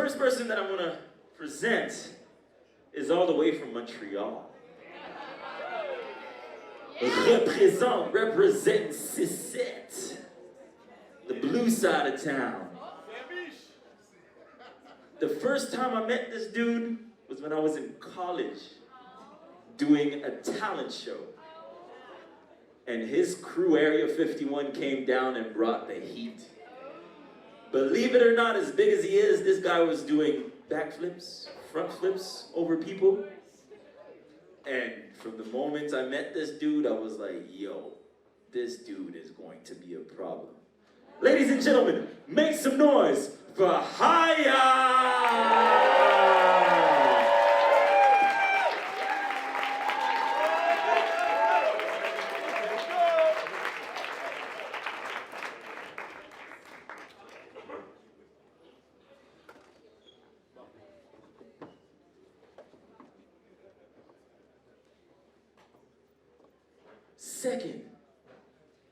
first person that I'm going to present is all the way from Montreal. Represent 6-7, the blue side of town. The first time I met this dude was when I was in college doing a talent show. And his crew, Area 51, came down and brought the heat. Believe it or not, as big as he is, this guy was doing backflips, front flips over people. And from the moment I met this dude, I was like, yo, this dude is going to be a problem. Ladies and gentlemen, make some noise for Haya! Second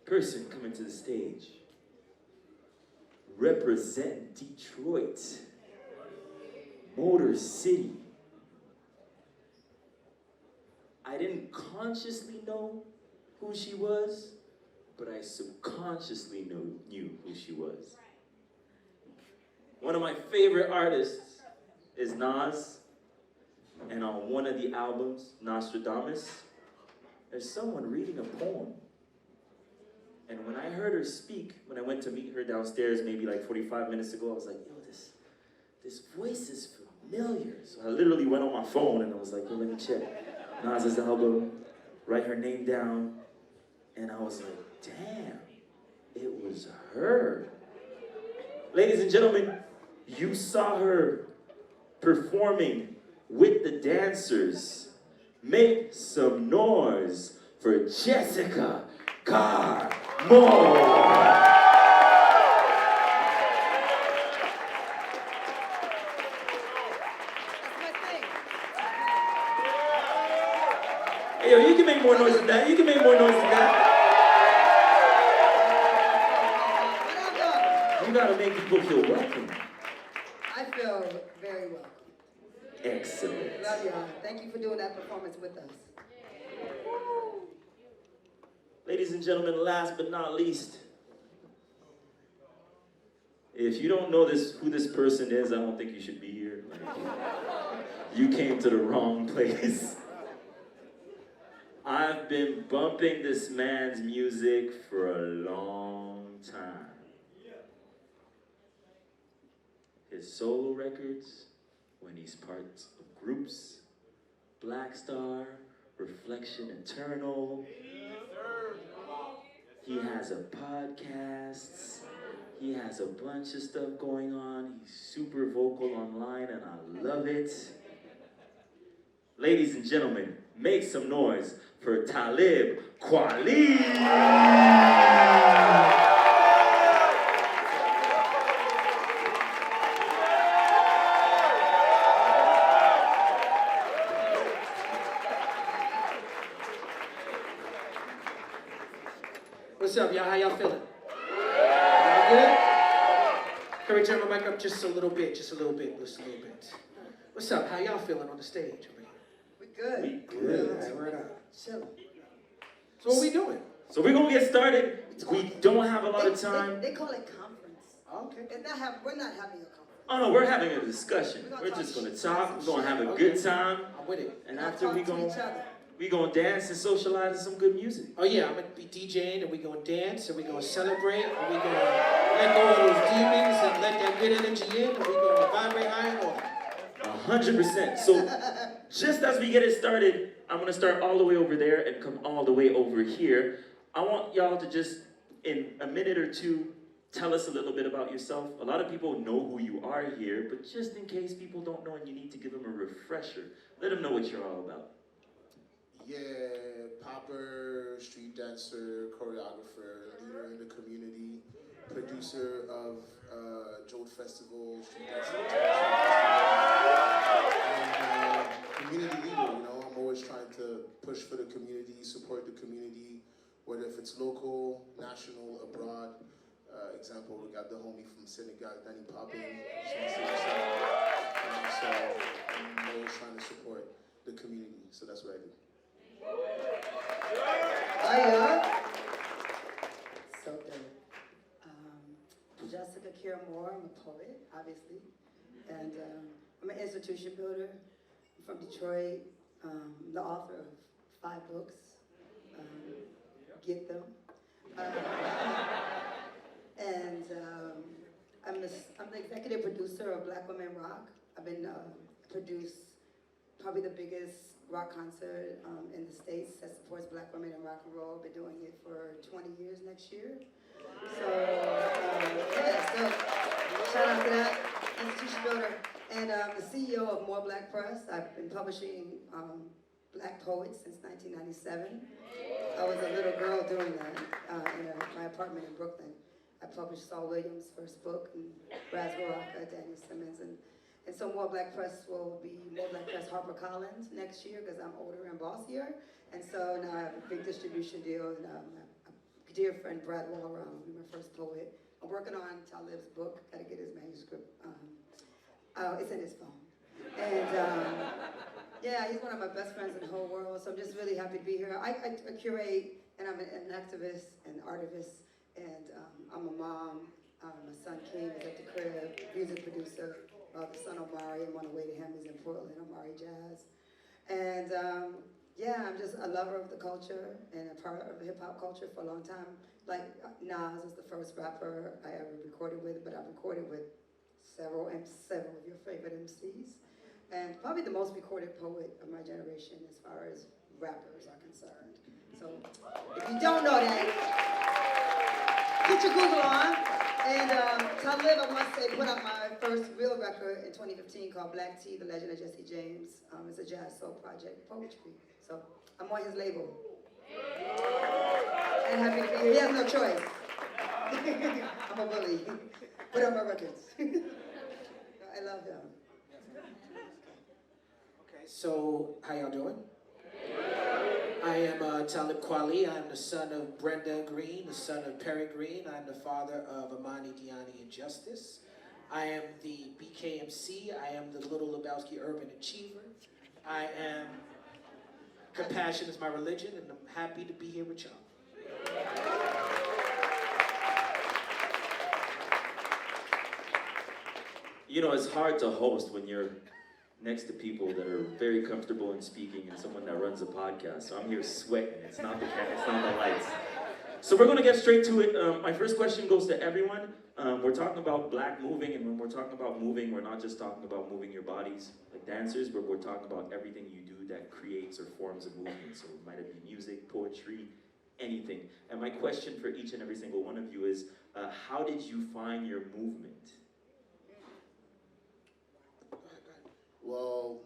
person coming to the stage, represent Detroit, Motor City. I didn't consciously know who she was, but I subconsciously knew who she was. One of my favorite artists is Nas, and on one of the albums, Nostradamus, there's someone reading a poem. And when I heard her speak, when I went to meet her downstairs maybe like 45 minutes ago, I was like, yo, this voice is familiar. So I literally went on my phone and I was like, yo, let me check Nas's album, write her name down. And I was like, damn, it was her. Ladies and gentlemen, you saw her performing with the dancers. Make some noise for Jessica Carmore. Hey, yo, you can make more noise than that. You can make more noise than that. You gotta make people feel welcome. I feel very welcome. Excellent. Love y'all. Thank you for doing that performance with us. Ladies and gentlemen, last but not least, if you don't know who this person is, I don't think you should be here. You came to the wrong place. I've been bumping this man's music for a long time. His solo records, when he's part of groups, Black Star, Reflection Eternal. He has a podcast. He has a bunch of stuff going on. He's super vocal online and I love it. Ladies and gentlemen, make some noise for Talib Kweli. What's up, y'all? How y'all feeling? Y'all good? Can we turn my mic up just a little bit, just a little bit. What's up? How y'all feeling on the stage over here? We good. We good. All right, word up. Chill. So what we doing? So we're gonna get started. We don't have a lot of time. They call it conference. Okay. We're not having a conference. Oh no, we're having a discussion. We're just gonna talk. We're gonna have a good time. I'm with it. And We're after we talk to each other. gonna dance and socialize to some good music. Oh yeah, I'm gonna be DJing and we gonna dance and we gonna celebrate and we gonna let go of those demons and let that good energy in and we gonna vibrate high and low. 100%. So just as we get it started, I'm gonna start all the way over there and come all the way over here. I want y'all to just, in a minute or two, tell us a little bit about yourself. A lot of people know who you are here, but just in case people don't know and you need to give them a refresher, let them know what you're all about. Yeah, popper, street dancer, choreographer, leader in the community, producer of Jolt Festival, street dancer, and community leader. You know, I'm always trying to push for the community, support the community, whether if it's local, national, abroad. Example, we got the homie from Senegal, Danny Popping. And I'm an institution builder. I'm from Detroit, the author of 5 books. Get them. And I'm the executive producer of Black Women Rock. I've been produced probably the biggest rock concert in the States that supports Black women in rock and roll. I've been doing it for 20 years next year. So, yeah, so shout out to that, institution builder. And I'm the CEO of More Black Press. I've been publishing Black poets since 1997. I was a little girl doing that in my apartment in Brooklyn. I published Saul Williams' first book, and Raz Baraka, Daniel Simmons, and so More Black Press will be More Black Press HarperCollins next year because I'm older and bossier. And so now I have a big distribution deal, and a dear friend Brad Waller will be my first poet. I'm working on Talib's book, gotta get his manuscript. It's in his phone. And yeah, he's one of my best friends in the whole world, so I'm just really happy to be here. I curate, and I'm an activist and artivist, and I'm a mom. My son King is at the crib, music producer. The son Omari, I'm on the way to him, he's in Portland, Omari Jazz. And yeah, I'm just a lover of the culture and a part of hip hop culture for a long time. Like Nas is the first rapper I ever recorded with, but I've recorded with several of your favorite MCs. And probably the most recorded poet of my generation as far as rappers are concerned. So if you don't know that, get your Google on. And Talib, I must say, put out my first real record in 2015 called Black Tea, The Legend of Jesse James. It's a jazz soul project, poetry. So I'm on his label. And happy to be here. He has no choice. I'm a bully. Put out my records. I love him. Okay, so how y'all doing? I am Talib Kweli. I'm the son of Brenda Green, the son of Perry Green. I'm the father of Amani, Diani, and Justice. I am the BKMC. I am the Little Lebowski Urban Achiever. I am compassion is my religion, and I'm happy to be here with y'all. You know, it's hard to host when you're next to people that are very comfortable in speaking and someone that runs a podcast. So I'm here sweating. It's not the lights. So we're going to get straight to it. My first question goes to everyone. We're talking about Black moving, and when we're talking about moving, we're not just talking about moving your bodies like dancers, but we're talking about everything you do that creates or forms a movement. So it might be music, poetry, anything. And my question for each and every single one of you is, how did you find your movement? Well,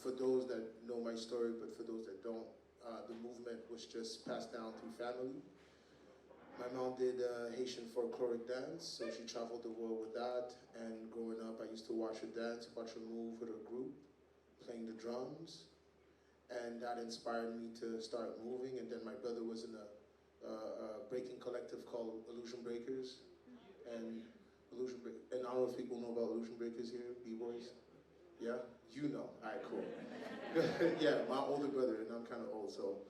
for those that know my story, but for those that don't, the movement was just passed down through family. My mom did Haitian folkloric dance, so she traveled the world with that. And growing up, I used to watch her dance, watch her move with her group, playing the drums. And that inspired me to start moving. And then my brother was in a breaking collective called Illusion Breakers. And I don't know if people know about Illusion Breakers here, B-boys. Yeah? You know. All right, cool. Yeah, my older brother, and I'm kind of old, so.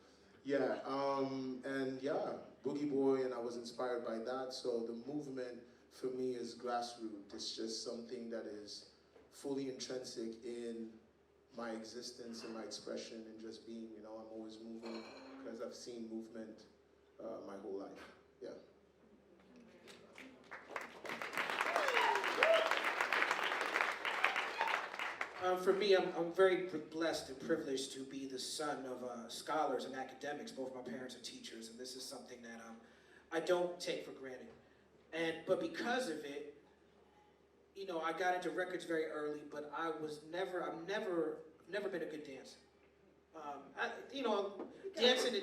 Yeah, and yeah, Boogie Boy, and I was inspired by that. So the movement for me is grassroots. It's just something that is fully intrinsic in my existence and my expression and just being, you know, I'm always moving because I've seen movement my whole life. Yeah. For me, I'm very blessed and privileged to be the son of scholars and academics. Both my parents are teachers, and this is something that I don't take for granted. But because of it, you know, I got into records very early, but I've never been a good dancer. You know, dancing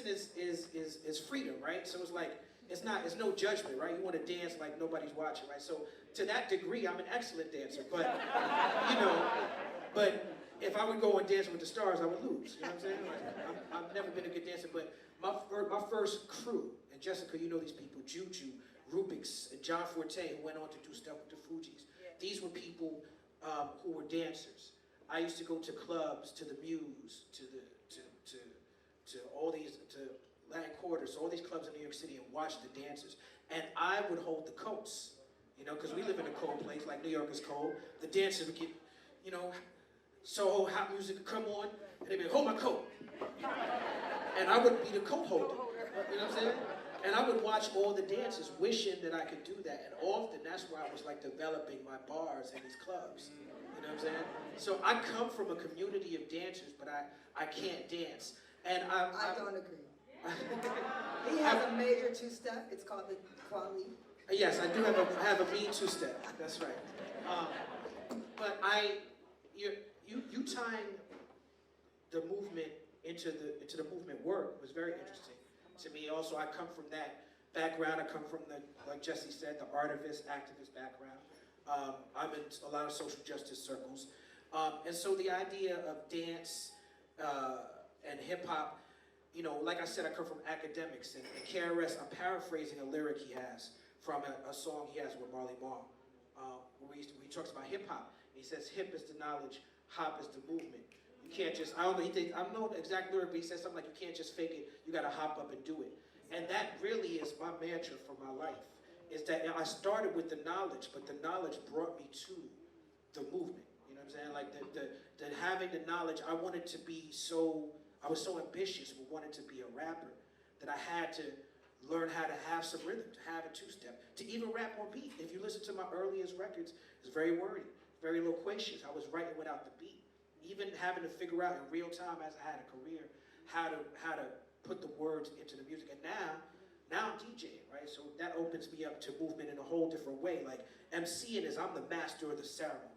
is freedom, right? So it's like, it's no judgment, right? You want to dance like nobody's watching, right? So to that degree, I'm an excellent dancer, but, you know, but if I would go and dance with the stars, I would lose, you know what I'm saying? Like, I've never been a good dancer, but my first crew, and Jessica, you know these people, Juju, Rubik's, and John Forte, who went on to do stuff with the Fugees. These were people who were dancers. I used to go to clubs, to the Muse, to all these, to Latin Quarters, all these clubs in New York City and watch the dancers. And I would hold the coats. You know, because we live in a cold place, like New York is cold. The dancers would get, you know, so hot music would come on, and they'd be like, hold my coat. And I would be the coat holder, you know what I'm saying? And I would watch all the dances, wishing that I could do that. And often that's where I was like developing my bars in these clubs. You know what I'm saying? So I come from a community of dancers, but I can't dance. And I don't agree. He has a major two-step. It's called the Kweli. Yes, I do have a mean two-step. That's right. But you tying the movement into the movement work was very interesting to me. Also, I come from that background. I come from like Jesse said, the artivist, activist background. I'm in a lot of social justice circles, and so the idea of dance and hip hop. You know, like I said, I come from academics, and KRS, I'm paraphrasing a lyric he has from a song he has with Marley Marl, where he talks about hip hop. He says, hip is the knowledge, hop is the movement. You can't just, I don't know the exact lyric, but he says something like, you can't just fake it, you gotta hop up and do it. And that really is my mantra for my life, is that I started with the knowledge, but the knowledge brought me to the movement. You know what I'm saying? Like the having the knowledge, I wanted to be I was so ambitious but wanted to be a rapper that I had to learn how to have some rhythm, to have a two-step, to even rap on beat. If you listen to my earliest records, it's very wordy, very loquacious. I was writing without the beat. Even having to figure out in real time as I had a career, how to put the words into the music. And now I'm DJing, right? So that opens me up to movement in a whole different way. Like MCing is, I'm the master of the ceremony.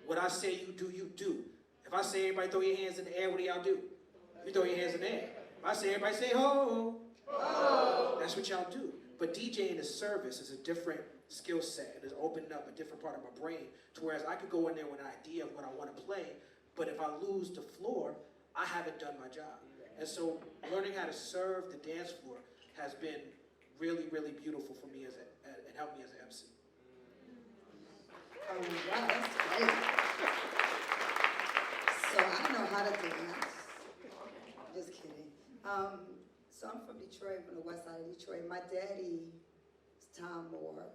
What I say you do, you do. If I say everybody throw your hands in the air, what do y'all do? You throw your hands in the air. If I say everybody say ho, ho, that's what y'all do. But DJing is service, is a different skill set. It has opened up a different part of my brain to whereas I could go in there with an idea of what I want to play, but if I lose the floor, I haven't done my job. And so learning how to serve the dance floor has been really, really beautiful for me and helped me as an MC. Oh, wow, that's great. So I know how to dance. Just kidding. So I'm from Detroit, from the west side of Detroit. My daddy is Tom Moore.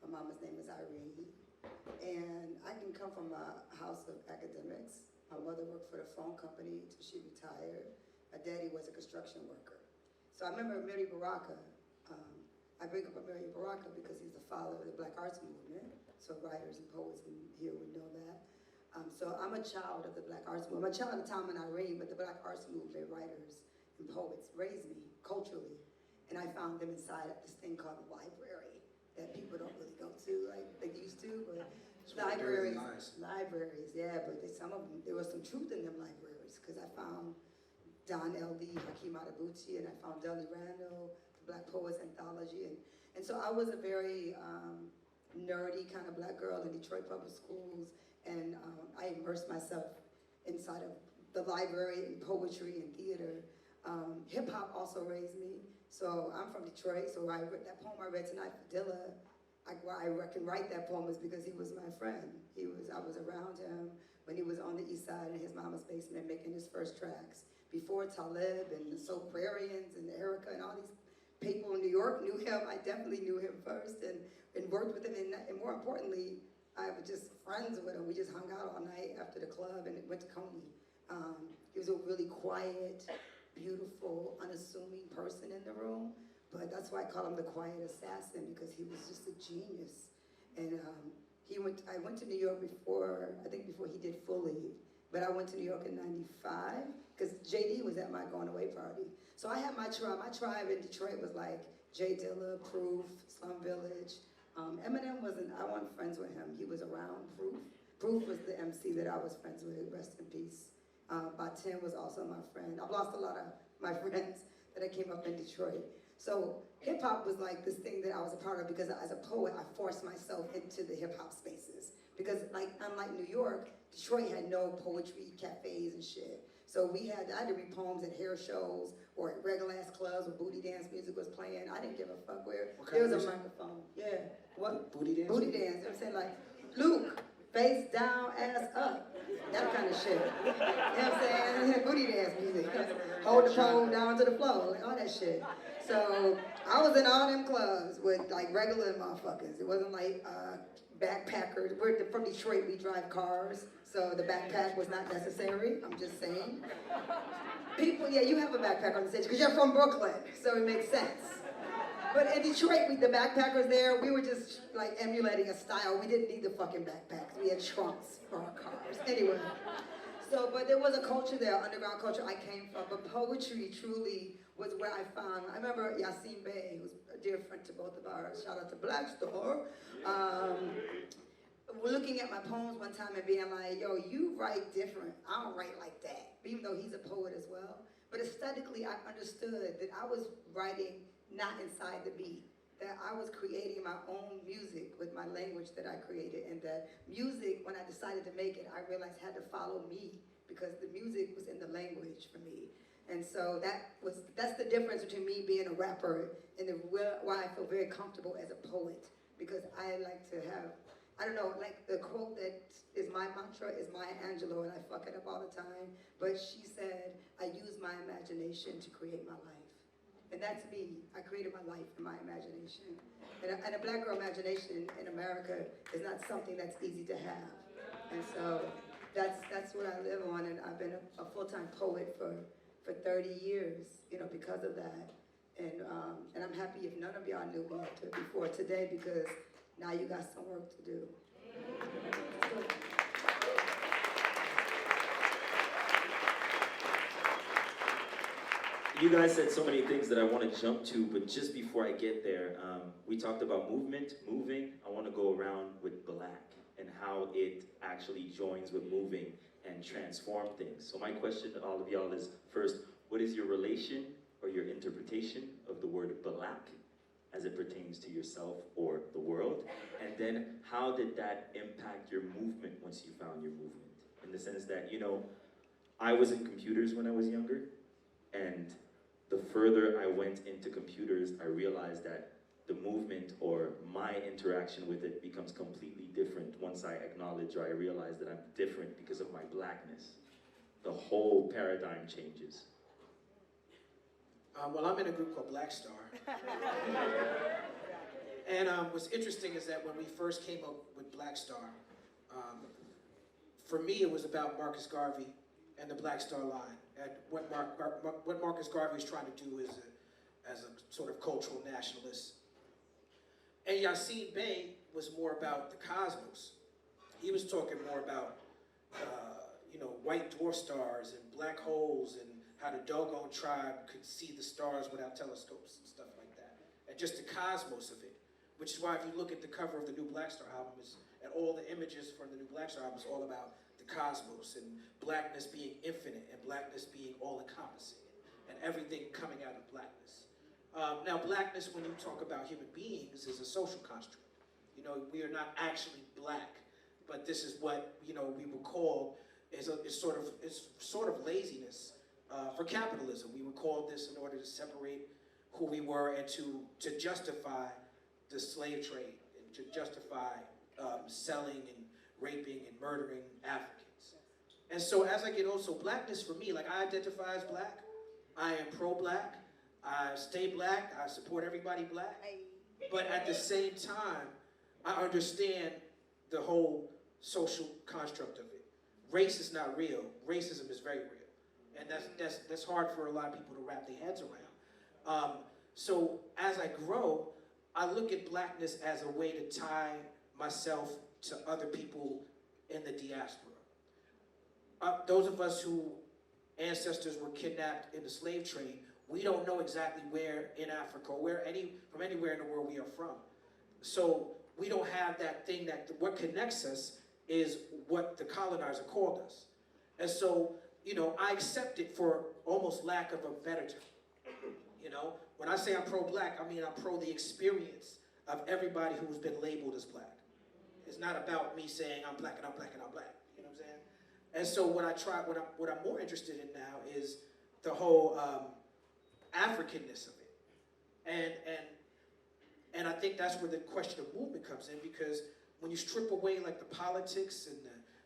My mama's name is Irene. And I can come from a house of academics. My mother worked for the phone company until she retired. My daddy was a construction worker. So I remember Mary Baraka. I bring up Mary Baraka because he's the father of the Black Arts Movement. So writers and poets in here would know that. So I'm a child of the Black Arts Movement. I'm a child of Tom and Irene, but the Black Arts Movement writers and poets raised me culturally. And I found them inside of this thing called the library that people don't really go to like they used to. But libraries, yeah, but some of them, there was some truth in them libraries because I found Don L.D., Hakeem Adabuchi, and I found Dudley Randall, the Black Poets Anthology. And so I was a very nerdy kind of black girl in Detroit public schools, and I immersed myself inside of the library and poetry and theater. Hip hop also raised me. So I'm from Detroit, so that poem I read tonight for Dilla, why I can write that poem is because he was my friend. I was around him when he was on the east side in his mama's basement making his first tracks. Before Talib and the Soulquarians and Erica and all these people in New York knew him, I definitely knew him first and worked with him. And more importantly, I was just friends with him. We just hung out all night after the club and went to Coney. He was a really quiet, beautiful, unassuming person in the room. But that's why I call him the quiet assassin, because he was just a genius. And I went to New York before he did Fully, but I went to New York in '95, because JD was at my going away party. So I had my tribe. My tribe in Detroit was like Jay Dilla, Proof, Slum Village. Eminem I wasn't friends with him. He was around Proof. Proof was the MC that I was friends with, rest in peace. Batin was also my friend. I've lost a lot of my friends that I came up in Detroit. So hip hop was like this thing that I was a part of because as a poet, I forced myself into the hip hop spaces. Because unlike New York, Detroit had no poetry cafes and shit. So I had to read poems at hair shows or at regular ass clubs where booty dance music was playing. I didn't give a fuck where there was a microphone. Yeah. What? Booty dance? Booty dance. You know what I'm saying? Like, Luke, face down, ass up. That kind of shit. You know what I'm saying? Booty dance music. Hold the pole down to the floor, like all that shit. So I was in all them clubs with like regular motherfuckers. It wasn't like backpackers. We're from Detroit, we drive cars, so the backpack was not necessary. I'm just saying. People, yeah, you have a backpack on the stage because you're from Brooklyn, so it makes sense. But in Detroit, the backpackers there, we were just like emulating a style. We didn't need the fucking backpacks. We had trunks for our cars. Anyway, so, but there was a culture there, underground culture I came from. But poetry truly was where I found, I remember Yassine Bey, who's a dear friend to both of ours, shout out to Black Star, looking at my poems one time and being like, yo, you write different. I don't write like that, even though he's a poet as well. But aesthetically, I understood that I was writing not inside the beat, that I was creating my own music with my language that I created, and that music, when I decided to make it, I realized had to follow me because the music was in the language for me. And so that's the difference between me being a rapper and why I feel very comfortable as a poet, because I like to have, I don't know, like the quote that is my mantra is Maya Angelou, and I fuck it up all the time, but she said, I use my imagination to create my life. And that's me. I created my life in my imagination. And a black girl imagination in America is not something that's easy to have. And so that's what I live on, and I've been a full-time poet for 30 years, you know, because of that. And I'm happy if none of y'all knew me before today, because now you got some work to do. You guys said so many things that I want to jump to, but just before I get there, we talked about movement, moving. I want to go around with black and how it actually joins with moving and transform things. So my question to all of y'all is, first, what is your relation or your interpretation of the word black as it pertains to yourself or the world? And then how did that impact your movement once you found your movement? In the sense that, you know, I was in computers when I was younger, and the further I went into computers, I realized that the movement or my interaction with it becomes completely different once I acknowledge or I realize that I'm different because of my blackness. The whole paradigm changes. Well, I'm in a group called Black Star. And what's interesting is that when we first came up with Black Star, for me it was about Marcus Garvey and the Black Star line. And what Marcus Garvey is trying to do is as a sort of cultural nationalist. And Yassine Bey was more about the cosmos. He was talking more about, you know, white dwarf stars and black holes and how the Dogon tribe could see the stars without telescopes and stuff like that. And just the cosmos of it. Which is why if you look at the cover of the new Black Star album, and all the images from the new Black Star album is all about the cosmos and blackness being infinite and blackness being all-encompassing and everything coming out of blackness. Now, blackness, when you talk about human beings, is a social construct. You know, we are not actually black, but this is what, you know, we were called, it's sort of laziness for capitalism. We were called this in order to separate who we were and to justify the slave trade and to justify selling and raping and murdering Africans. And so as I get old, so blackness for me, like I identify as black, I am pro-black, I stay black, I support everybody black, but at the same time, I understand the whole social construct of it. Race is not real, racism is very real. And that's hard for a lot of people to wrap their heads around. So as I grow, I look at blackness as a way to tie myself to other people in the diaspora. Those of us whose ancestors were kidnapped in the slave trade, we don't know exactly where in Africa or from anywhere in the world we are from. So we don't have that thing what connects us is what the colonizer called us. And so, you know, I accept it for almost lack of a better term. You know, when I say I'm pro-black, I mean I'm pro the experience of everybody who's been labeled as black. It's not about me saying I'm black and I'm black and I'm black. You know what I'm saying? And so what I'm more interested in now is the whole Africanness of it. And I think that's where the question of movement comes in, because when you strip away like the politics and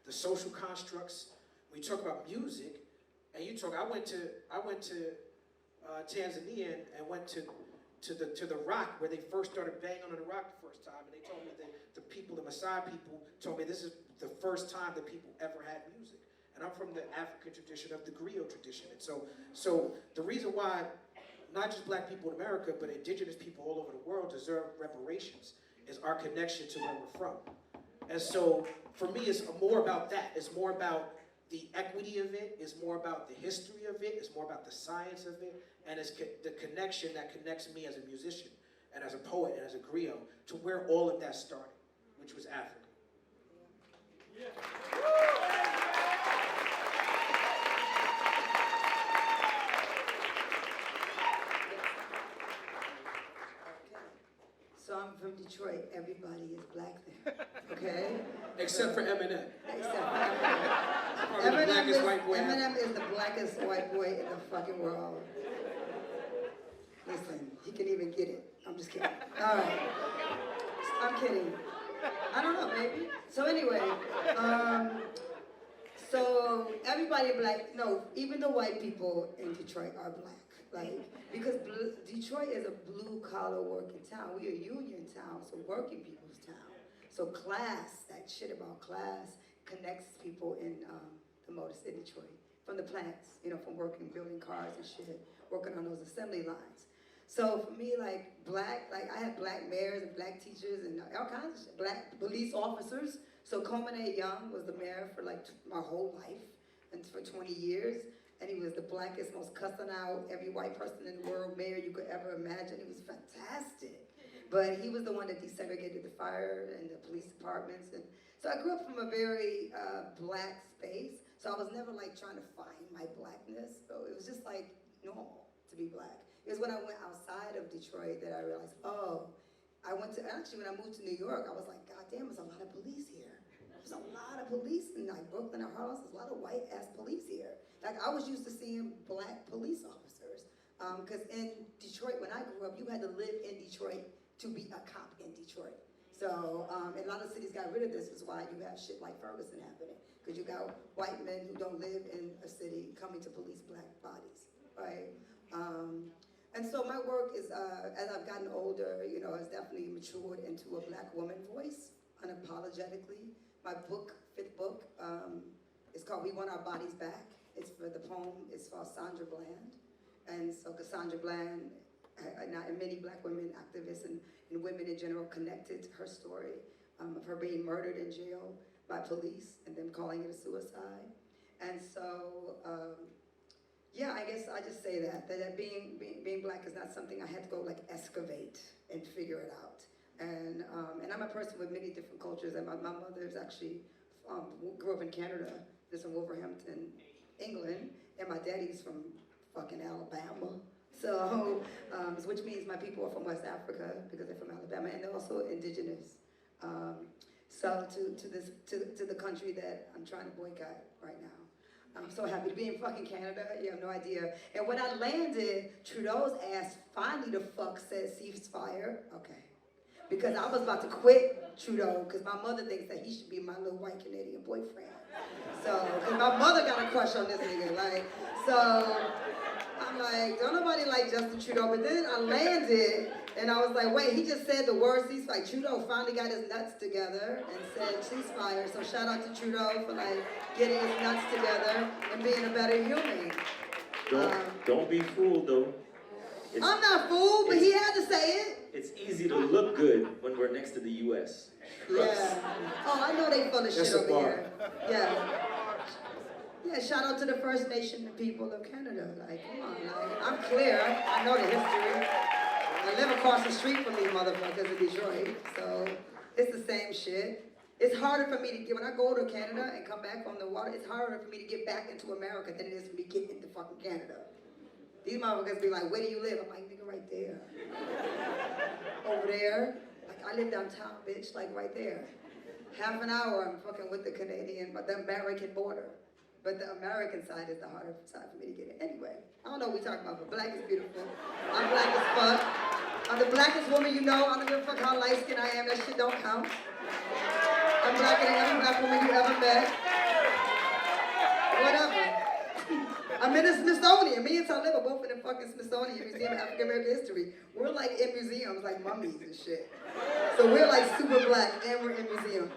the social constructs, when you talk about music, and you talk, I went to Tanzania and went to the rock where they first started banging on the rock the first time, and they told me that the Maasai people told me this is the first time that people ever had music. And I'm from the African tradition of the griot tradition. And so the reason why not just black people in America, but indigenous people all over the world deserve reparations is our connection to where we're from. And so for me, it's more about that. It's more about the equity of it. It's more about the history of it. It's more about the science of it. And it's the connection that connects me as a musician and as a poet and as a griot to where all of that started, which was Africa. So I'm from Detroit. Everybody is black there, okay? Except for Eminem. Except for Eminem. Eminem is the blackest white boy in the fucking world. Listen, he can even get it. I'm just kidding. All right. I'm kidding. I don't know, maybe. So anyway, so everybody black, no, even the white people in Detroit are black. Like, because Detroit is a blue-collar working town. We're a union town, so working people's town. So class, that shit about class, connects people in the Motor City, Detroit. From the plants, you know, from working, building cars and shit, working on those assembly lines. So for me, like, I had black mayors and black teachers and all kinds of shit. Black police officers. So Coleman A. Young was the mayor for like my whole life, and for 20 years. And he was the blackest, most cussing out every white person in the world mayor you could ever imagine. He was fantastic. But he was the one that desegregated the fire and the police departments. And so I grew up from a very black space. So I was never like trying to find my blackness. So it was just like normal to be black. It was when I went outside of Detroit that I realized, oh, actually when I moved to New York, I was like, God damn, there's a lot of police here. There's a lot of police in like Brooklyn or Harlem. There's a lot of white ass police here. Like I was used to seeing black police officers. Because in Detroit, when I grew up, you had to live in Detroit to be a cop in Detroit. So, and a lot of cities got rid of this, is why you have shit like Ferguson happening. Because you got white men who don't live in a city coming to police black bodies, right? And so my work is, as I've gotten older, you know, has definitely matured into a black woman voice, unapologetically. My book, fifth book, is called We Want Our Bodies Back. It's for the poem, it's for Sandra Bland. And so Cassandra Bland, and many black women activists and women in general connected to her story of her being murdered in jail by police and them calling it a suicide. And so, yeah, I guess I just say that being black is not something I had to go like excavate and figure it out. And I'm a person with many different cultures, and my mother's actually grew up in Canada, just in Wolverhampton, England, and my daddy's from fucking Alabama. So, which means my people are from West Africa because they're from Alabama, and they're also indigenous. So to the country that I'm trying to boycott right now. I'm so happy to be in fucking Canada. You have no idea. And when I landed, Trudeau's ass finally the fuck said ceasefire. Okay. Because I was about to quit Trudeau because my mother thinks that he should be my little white Canadian boyfriend. So, because my mother got a crush on this nigga, like, so I'm like, don't nobody like Justin Trudeau. But then I landed and I was like, wait, he just said the word ceasefire. Trudeau finally got his nuts together and said ceasefire. So shout out to Trudeau for like getting his nuts together and being a better human. Don't be fooled though. I'm not fooled, but he had to say it. It's easy to look good when we're next to the U.S. Trust. Yeah. Oh, I know they full of shit over here. Yeah. Yeah, shout out to the First Nation people of Canada. Like, come on, like, I'm clear. I know the history. I live across the street from these motherfuckers in Detroit, so it's the same shit. It's harder for me to get, when I go to Canada and come back on the water, it's harder for me to get back into America than it is for me to get into fucking Canada. These motherfuckers be like, where do you live? I'm like, nigga, right there. Over there. Like, I live downtown, bitch, like right there. Half an hour, I'm fucking with the Canadian, but the American border. But the American side is the harder side for me to get in. Anyway, I don't know what we're talking about, but black is beautiful. I'm black as fuck. I'm the blackest woman you know. I don't give a fuck how light skinned I am. That shit don't count. I'm blacker than every black woman you ever met. Whatever. I'm in the Smithsonian. Me and Talib are both in the fucking Smithsonian Museum of African American History. We're like in museums, like mummies and shit. So we're like super black and we're in museums.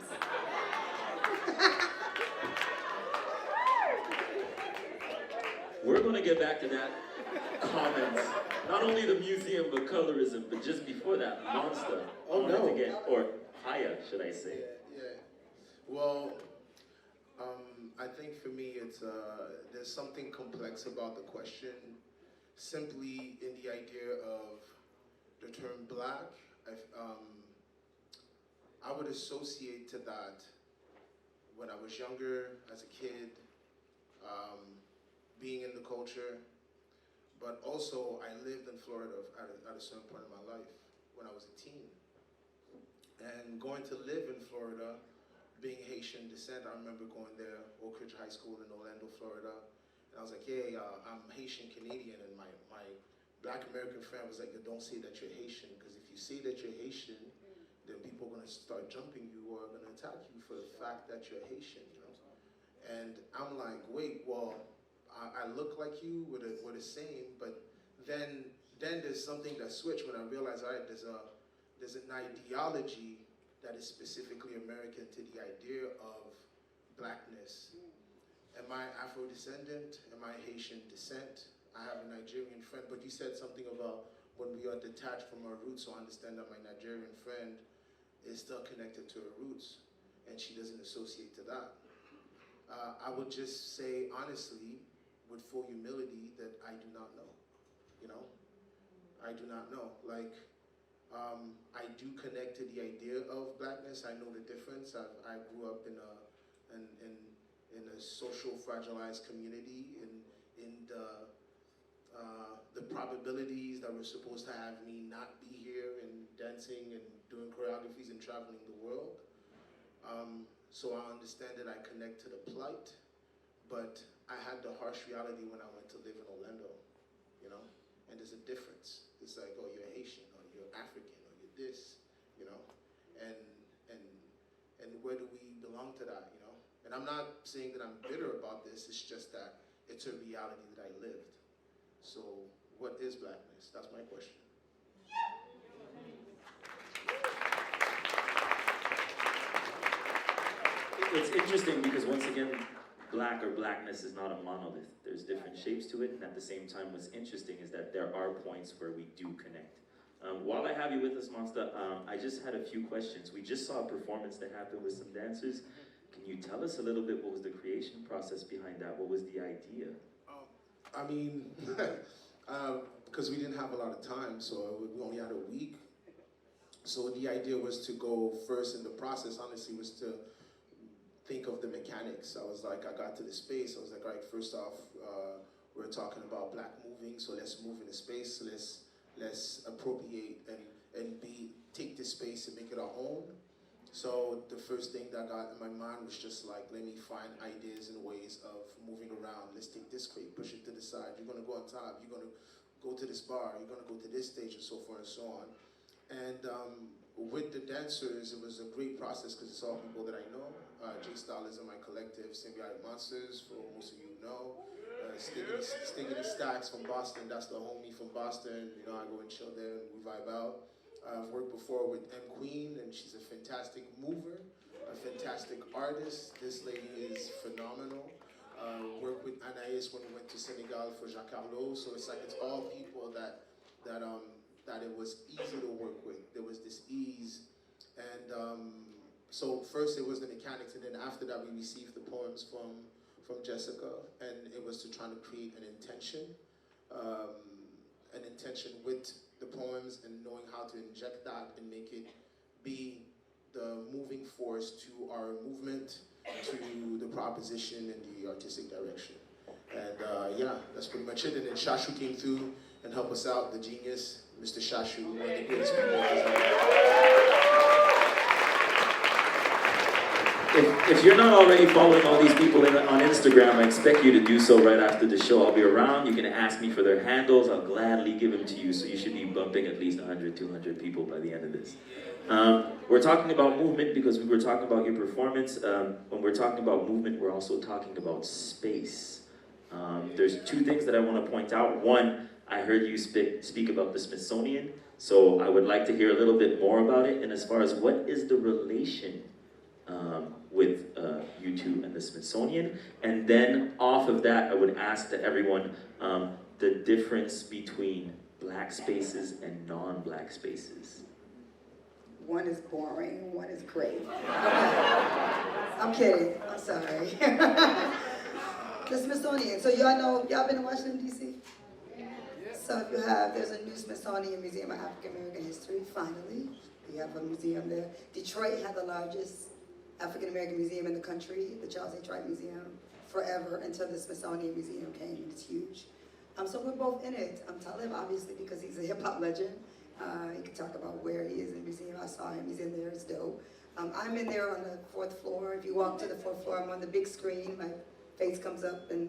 We're going to get back to that comment. Not only the museum, but colorism, but just before that, Monster. Oh, no. To get, or Haya, should I say. Yeah. Well, I think for me, it's there's something complex about the question. Simply in the idea of the term black, I would associate to that when I was younger, as a kid, being in the culture, but also I lived in Florida at a certain point in my life when I was a teen. And going to live in Florida, being Haitian descent, I remember going there, Oak Ridge High School in Orlando, Florida. And I was like, hey, I'm Haitian Canadian. And my black American friend was like, don't say that you're Haitian, because if you say that you're Haitian, then people are gonna start jumping you or are gonna attack you for the fact that you're Haitian, you know? And I'm like, wait, well, I look like you, we're the same, but then there's something that switched when I realized, all right, there's an ideology that is specifically American to the idea of blackness. Am I Afro-descendant? Am I Haitian descent? I have a Nigerian friend, but you said something about when we are detached from our roots, so I understand that my Nigerian friend is still connected to her roots, and she doesn't associate to that. I would just say, honestly, with full humility, that I do not know, you know? I do not know. Like, I do connect to the idea of blackness. I know the difference. I grew up in a social fragilized community, in the probabilities that were supposed to have me not be here and dancing and doing choreographies and traveling the world. So I understand that I connect to the plight, but I had the harsh reality when I went to live in Orlando, you know? And there's a difference. It's like, oh, you're Haitian, or you're African, or you're this, you know? And where do we belong to that, you know? And I'm not saying that I'm bitter about this, it's just that it's a reality that I lived. So what is blackness? That's my question. It's interesting because once again, black or blackness is not a monolith. There's different shapes to it, and at the same time, what's interesting is that there are points where we do connect. While I have you with us, Monster, I just had a few questions. We just saw a performance that happened with some dancers. Can you tell us a little bit what was the creation process behind that? What was the idea? I mean, because we didn't have a lot of time, so we only had a week. So the idea was to go first in the process, honestly, was to think of the mechanics. I was like, I got to the space, I was like, all right, first off, we're talking about black moving, so let's move in the space, so let's appropriate and take this space and make it our own. So the first thing that got in my mind was just like, let me find ideas and ways of moving around. Let's take this crate, push it to the side. You're gonna go on top. You're gonna go to this bar. You're gonna go to this stage, and so forth and so on. And with the dancers, it was a great process because it's all people that I know. J-Style is in my collective, Symbiotic Monsters, for most of you know. Stiggity Stacks from Boston, that's the homie from Boston. You know, I go and chill there and we vibe out. I've worked before with M Queen, and she's a fantastic mover, a fantastic artist. This lady is phenomenal. Worked with Anaïs when we went to Senegal for Jacques Carlo. So it's like it's all people that it was easy to work with. There was this ease, and so first it was the mechanics, and then after that we received the poems from Jessica, and it was to try to create an intention with the poems, and knowing how to inject that and make it be the moving force to our movement, to the proposition and the artistic direction. And yeah, that's pretty much it. And then Shashu came through and helped us out, the genius, Mr. Shashu, one of the greatest people. If you're not already following all these people on Instagram, I expect you to do so right after the show. I'll be around. You can ask me for their handles. I'll gladly give them to you. So you should be bumping at least 100, 200 people by the end of this. We're talking about movement because we were talking about your performance. When we're talking about movement, we're also talking about space. There's two things that I want to point out. One, I heard you speak about the Smithsonian. So I would like to hear a little bit more about it. And as far as what is the relation with you two and the Smithsonian. And then off of that, I would ask to everyone the difference between black spaces and non-black spaces. One is boring, one is great. Okay. I'm kidding, I'm sorry. The Smithsonian, so y'all been to Washington, D.C.? So if you have, there's a new Smithsonian Museum of African American History, finally. We have a museum there. Detroit had the largest African American museum in the country, the Charles A. Tribe Museum, forever until the Smithsonian Museum came, and it's huge. So we're both in it. Talib, obviously, because he's a hip hop legend. He can talk about where he is in the museum. I saw him, he's in there, it's dope. I'm in there on the 4th floor. If you walk to the 4th floor, I'm on the big screen. My face comes up and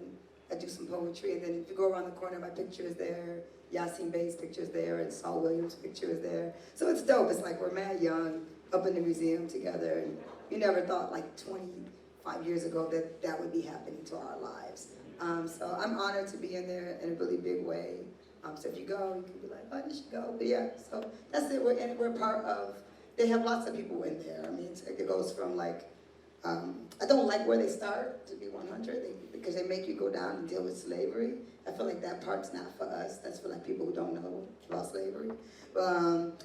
I do some poetry. And then if you go around the corner, my picture is there. Yasin Bey's picture is there, and Saul Williams' picture is there. So it's dope. It's like we're mad young up in the museum together. And you never thought like 25 years ago that that would be happening to our lives. So I'm honored to be in there in a really big way. So if you go, you can be like, oh, you should go. But yeah, so that's it. We're in it. We're part of, they have lots of people in there. I mean, it goes from like, I don't like where they start, to be 100, because they make you go down and deal with slavery. I feel like that part's not for us. That's for like people who don't know about slavery. But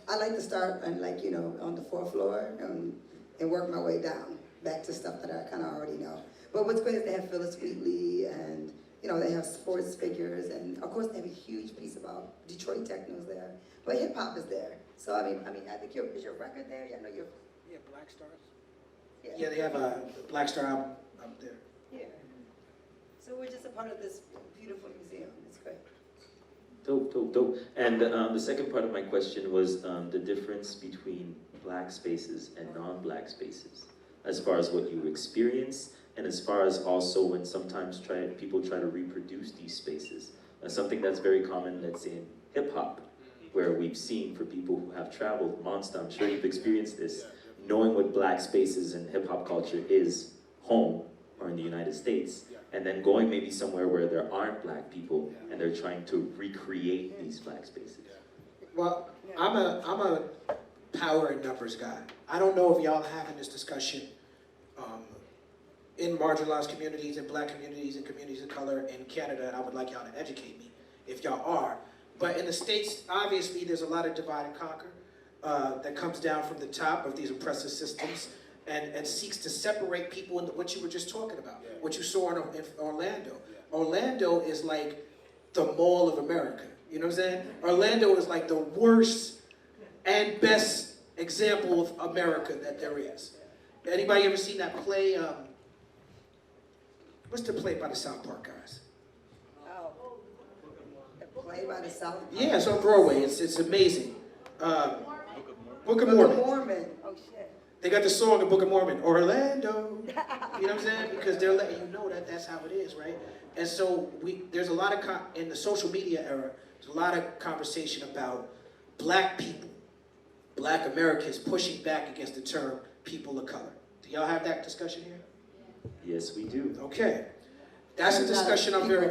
I like to start and like, you know, on the 4th floor and work my way down back to stuff that I kind of already know. But what's great is they have Phyllis Wheatley and, you know, they have sports figures, and of course they have a huge piece about Detroit techno's there. But hip hop is there. So I mean, I think is your record there? Yeah, I know you're. Yeah, Black Stars. Yeah, they have a Black Star album up there. Yeah. So we're just a part of this beautiful museum. It's great. Dope, dope, dope. And the second part of my question was the difference between black spaces and non-black spaces, as far as what you experience, and as far as also when sometimes people try to reproduce these spaces. Something that's very common, let's say in hip hop, where we've seen for people who have traveled, Monster, I'm sure you've experienced this, knowing what black spaces in hip hop culture is home or in the United States, and then going maybe somewhere where there aren't black people and they're trying to recreate these black spaces. Well, I'm a power in numbers guy. I don't know if y'all are having this discussion in marginalized communities, in black communities, in communities of color in Canada, and I would like y'all to educate me if y'all are. But in the States, obviously, there's a lot of divide and conquer that comes down from the top of these oppressive systems and seeks to separate people into what you were just talking about, what you saw in Orlando. Orlando is like the Mall of America, you know what I'm saying? Orlando is like the worst and best example of America that there is. Anybody ever seen that play? What's the play by the South Park guys? Oh, the play by the South Park. Yeah, it's on Broadway. It's amazing. Book of Mormon. Book of Mormon. Oh shit. They got the song, the Book of Mormon, Orlando. You know what I'm saying? Because they're letting you know that that's how it is, right? And so there's a lot of in the social media era. There's a lot of conversation about black people, black Americans pushing back against the term people of color. Do y'all have that discussion here? Yes, we do. Okay, that's a discussion I'm very.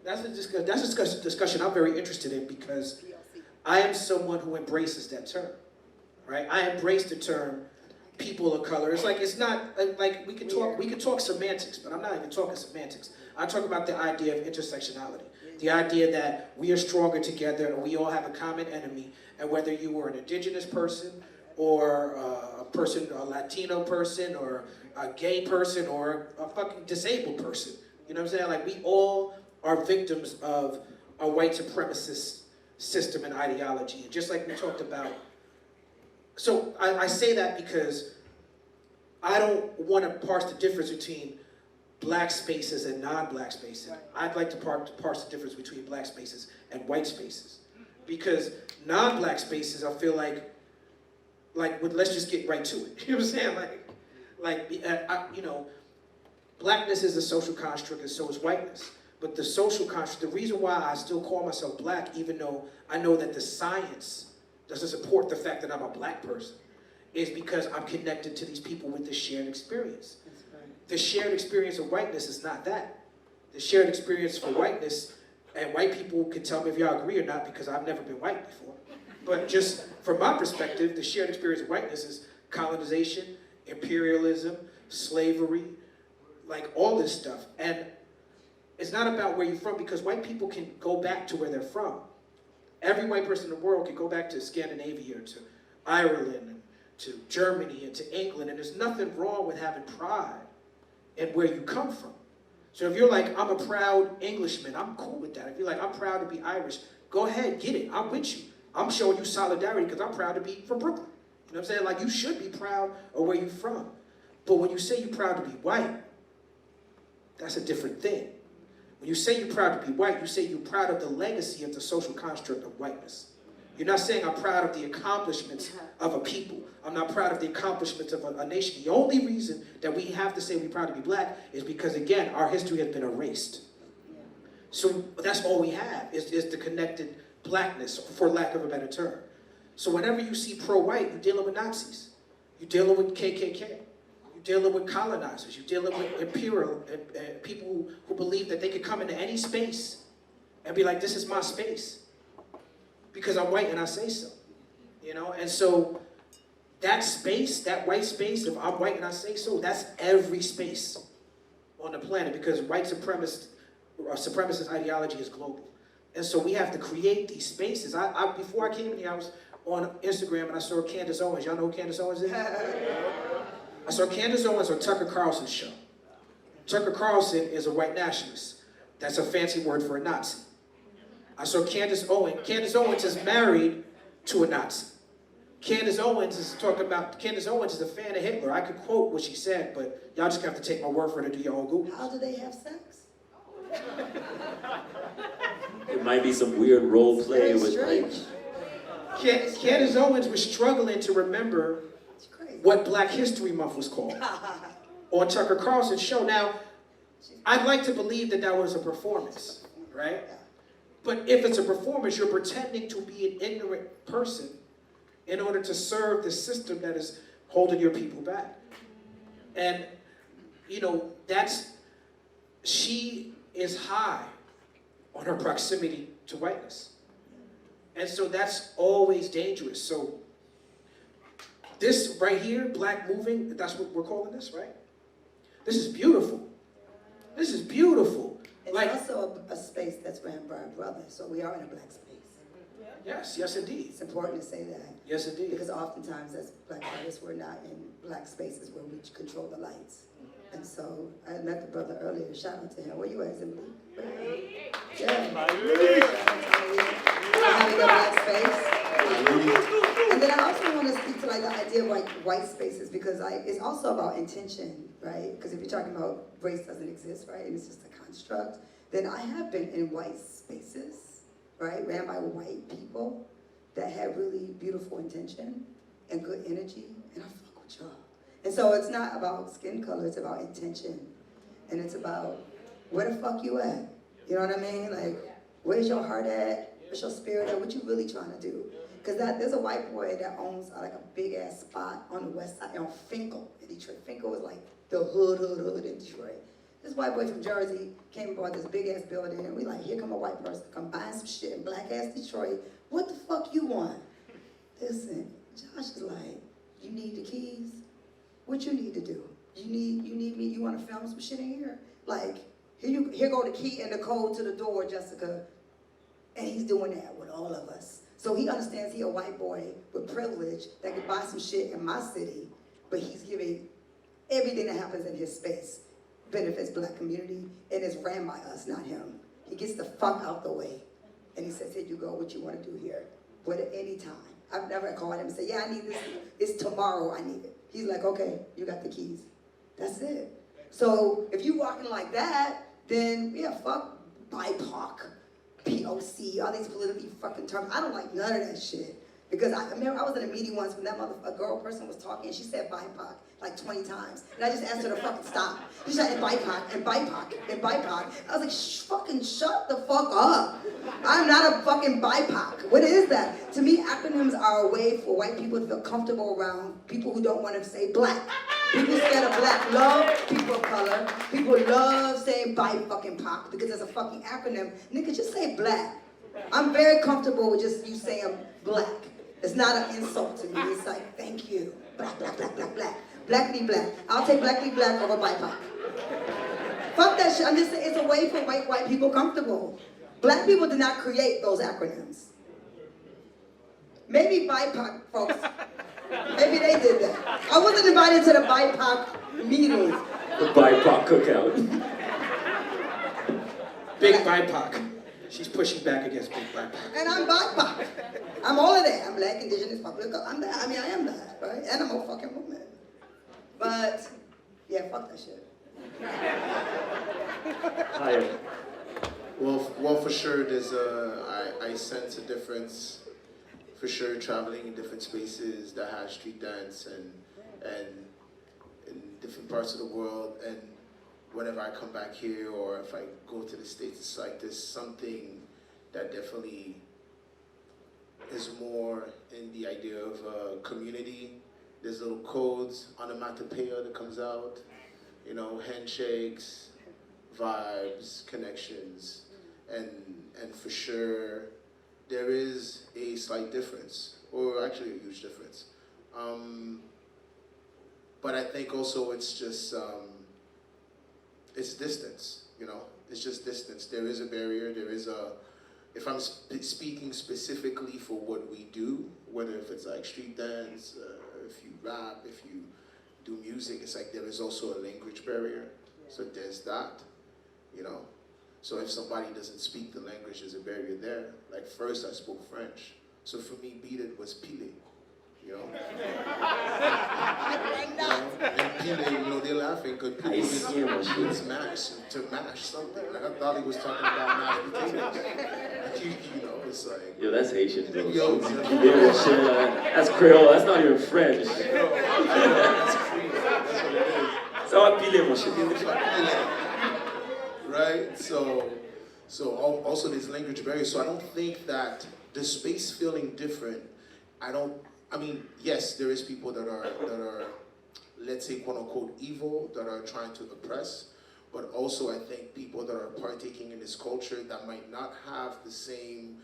That's a discussion I'm very interested in because I am someone who embraces that term, right? I embrace the term people of color. It's like it's not like we can talk semantics, but I'm not even talking semantics. I talk about the idea of intersectionality, the idea that we are stronger together and we all have a common enemy. And whether you were an indigenous person or a Latino person or a gay person or a fucking disabled person, you know what I'm saying? Like we all are victims of a white supremacist system and ideology. And just like we talked about. So I say that because I don't want to parse the difference between black spaces and non-black spaces. I'd like to parse the difference between black spaces and white spaces. Because non-black spaces, I feel like let's just get right to it. You know what I'm saying? Like, blackness is a social construct and so is whiteness. But the social construct, the reason why I still call myself black, even though I know that the science doesn't support the fact that I'm a black person, is because I'm connected to these people with this shared experience. That's right. The shared experience of whiteness is not that. The shared experience for whiteness, and white people can tell me if y'all agree or not because I've never been white before, but just from my perspective, the shared experience of whiteness is colonization, imperialism, slavery, like all this stuff. And it's not about where you're from, because white people can go back to where they're from. Every white person in the world can go back to Scandinavia, or to Ireland, and to Germany, and to England, and there's nothing wrong with having pride in where you come from. So if you're like, I'm a proud Englishman, I'm cool with that. If you're like, I'm proud to be Irish, go ahead, get it, I'm with you. I'm showing you solidarity because I'm proud to be from Brooklyn. You know what I'm saying? Like, you should be proud of where you're from. But when you say you're proud to be white, that's a different thing. When you say you're proud to be white, you say you're proud of the legacy of the social construct of whiteness. You're not saying I'm proud of the accomplishments of a people. I'm not proud of the accomplishments of a nation. The only reason that we have to say we're proud to be black is because, again, our history has been erased. So that's all we have is the connected blackness, for lack of a better term. So whenever you see pro-white, you're dealing with Nazis. You're dealing with KKK. You're dealing with colonizers. You're dealing with imperial people who believe that they could come into any space and be like, this is my space because I'm white and I say so. You know, and so that space, that white space, if I'm white and I say so, that's every space on the planet, because white supremacist ideology is global. And so we have to create these spaces. Before I came in here, I was on Instagram and I saw Candace Owens. Y'all know who Candace Owens is? I saw Candace Owens on Tucker Carlson's show. Tucker Carlson is a white nationalist. That's a fancy word for a Nazi. I saw Candace Owens. Candace Owens is married to a Nazi. Candace Owens is a fan of Hitler. I could quote what she said, but y'all just have to take my word for it and do your own Google. How do they have sex? It might be some weird role play with like. Candace Owens was struggling to remember what Black History Month was called on Tucker Carlson's show. Now, I'd like to believe that was a performance, right? But if it's a performance, you're pretending to be an ignorant person in order to serve the system that is holding your people back. And, you know, she is high on her proximity to whiteness. And so that's always dangerous. So this right here, black moving, that's what we're calling this, right? This is beautiful. This is beautiful. It's also a space that's ran by a brother, so we are in a black space. Yes, indeed. It's important to say that. Yes, indeed. Because oftentimes as black artists, we're not in black spaces where we control the lights. And so I met the brother earlier. Shout out to him. Where you at, Zimli? Yeah. Having a black space. And then I also want to speak to like the idea of like white spaces, because it's also about intention, right? Because if you're talking about race doesn't exist, right, and it's just a construct, then I have been in white spaces, right, ran by white people that had really beautiful intention and good energy, and I fuck with y'all. And so it's not about skin color, it's about intention. And it's about where the fuck you at? You know what I mean? Like, where's your heart at? Where's your spirit at? What you really trying to do? Because there's a white boy that owns like a big ass spot on the west side, on Finkel in Detroit. Finkel is like the hood in Detroit. This white boy from Jersey came and bought this big ass building, and we like, here come a white person, come buy some shit in black ass Detroit. What the fuck you want? Listen, Josh is like, you need the keys? What you need to do? You need me, you want to film some shit in here? Like, here go the key and the code to the door, Jessica. And he's doing that with all of us. So he understands he a white boy with privilege that could buy some shit in my city, but he's giving everything that happens in his space benefits black community, and it's ran by us, not him. He gets the fuck out the way. And he says, here you go, what you want to do here? But at any time. I've never called him and said, yeah, I need this. It's tomorrow, I need it. He's like, okay, you got the keys. That's it. So if you walking like that, then yeah, fuck BIPOC, POC, all these politically fucking terms. I don't like none of that shit. Because I remember I was in a meeting once when a girl person was talking and she said BIPOC like 20 times. And I just asked her to fucking stop. She said, and BIPOC, and BIPOC, and BIPOC. I was like, fucking shut the fuck up. I'm not a fucking BIPOC. What is that? To me, acronyms are a way for white people to feel comfortable around people who don't want to say black. People scared of black love people of color. People love saying BIPOC because it's a fucking acronym. Nigga, just say black. I'm very comfortable with just you saying black. It's not an insult to me. It's like, thank you. Black, black, black, black, black. Blackly black. I'll take blackly black over BIPOC. Fuck that shit. I'm just saying it's a way for white people comfortable. Black people did not create those acronyms. Maybe BIPOC folks, maybe they did that. I wasn't invited to the BIPOC meetings. The BIPOC cookout. Big BIPOC. She's pushing back against big BIPOC. And I'm BIPOC. I'm all of that. I'm black, indigenous, public. I'm that. I mean, I am that, right? And I'm a fucking woman. But, yeah, fuck that shit. Hi. Well, for sure, I sense a difference. For sure, traveling in different spaces that has street dance and in different parts of the world. And whenever I come back here or if I go to the States, it's like there's something that definitely is more in the idea of community. There's little codes, onomatopoeia that comes out, you know, handshakes, vibes, connections, and for sure there is a slight difference, or actually a huge difference. But I think also it's just, it's distance, you know? It's just distance. There is a barrier, if I'm speaking specifically for what we do, whether if it's like street dance, if you rap, if you do music, it's like there is also a language barrier. So there's that, you know? So if somebody doesn't speak the language, there's a barrier there. Like first I spoke French. So for me, beat it was pile, you know? And pile, you know, they're laughing because people use mash to mash something. Like I thought he was talking about mashed potatoes. You know, it's like... Yo, that's Haitian, bro. Yo, that's Creole, that's not even French. that's Creole, that's what it is. Ça va piler, mon chéri. Right? So also there's language barriers. So I don't think that the space feeling different, I mean, yes, there is people that are, let's say, quote unquote, evil, that are trying to oppress, but also I think people that are partaking in this culture that might not have the same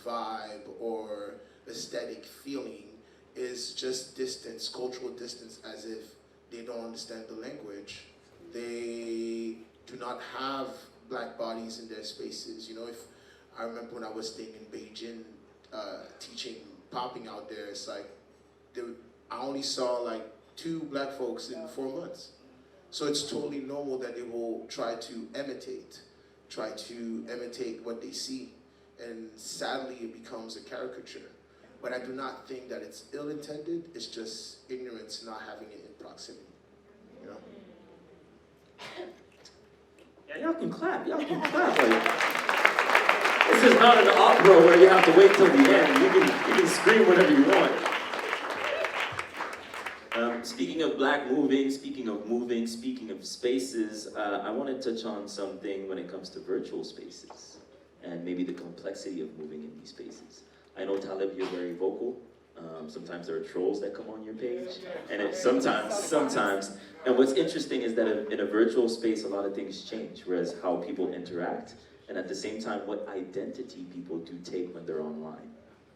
vibe or aesthetic feeling is just distance, cultural distance, as if they don't understand the language. They do not have black bodies in their spaces. You know, if I remember when I was staying in Beijing, teaching, popping out there, it's like, I only saw like 2 black folks in 4 months. So it's totally normal that they will try to imitate what they see. And sadly, it becomes a caricature. But I do not think that it's ill-intended, it's just ignorance not having it in proximity, you know? Yeah, y'all can clap. Like, this is not an opera where you have to wait till the end. You can scream whenever you want. Speaking of black moving, speaking of spaces, I want to touch on something when it comes to virtual spaces and maybe the complexity of moving in these spaces. I know, Talib, you're very vocal. Sometimes there are trolls that come on your page, and sometimes. And what's interesting is that in a virtual space, a lot of things change, whereas how people interact, and at the same time, what identity people do take when they're online.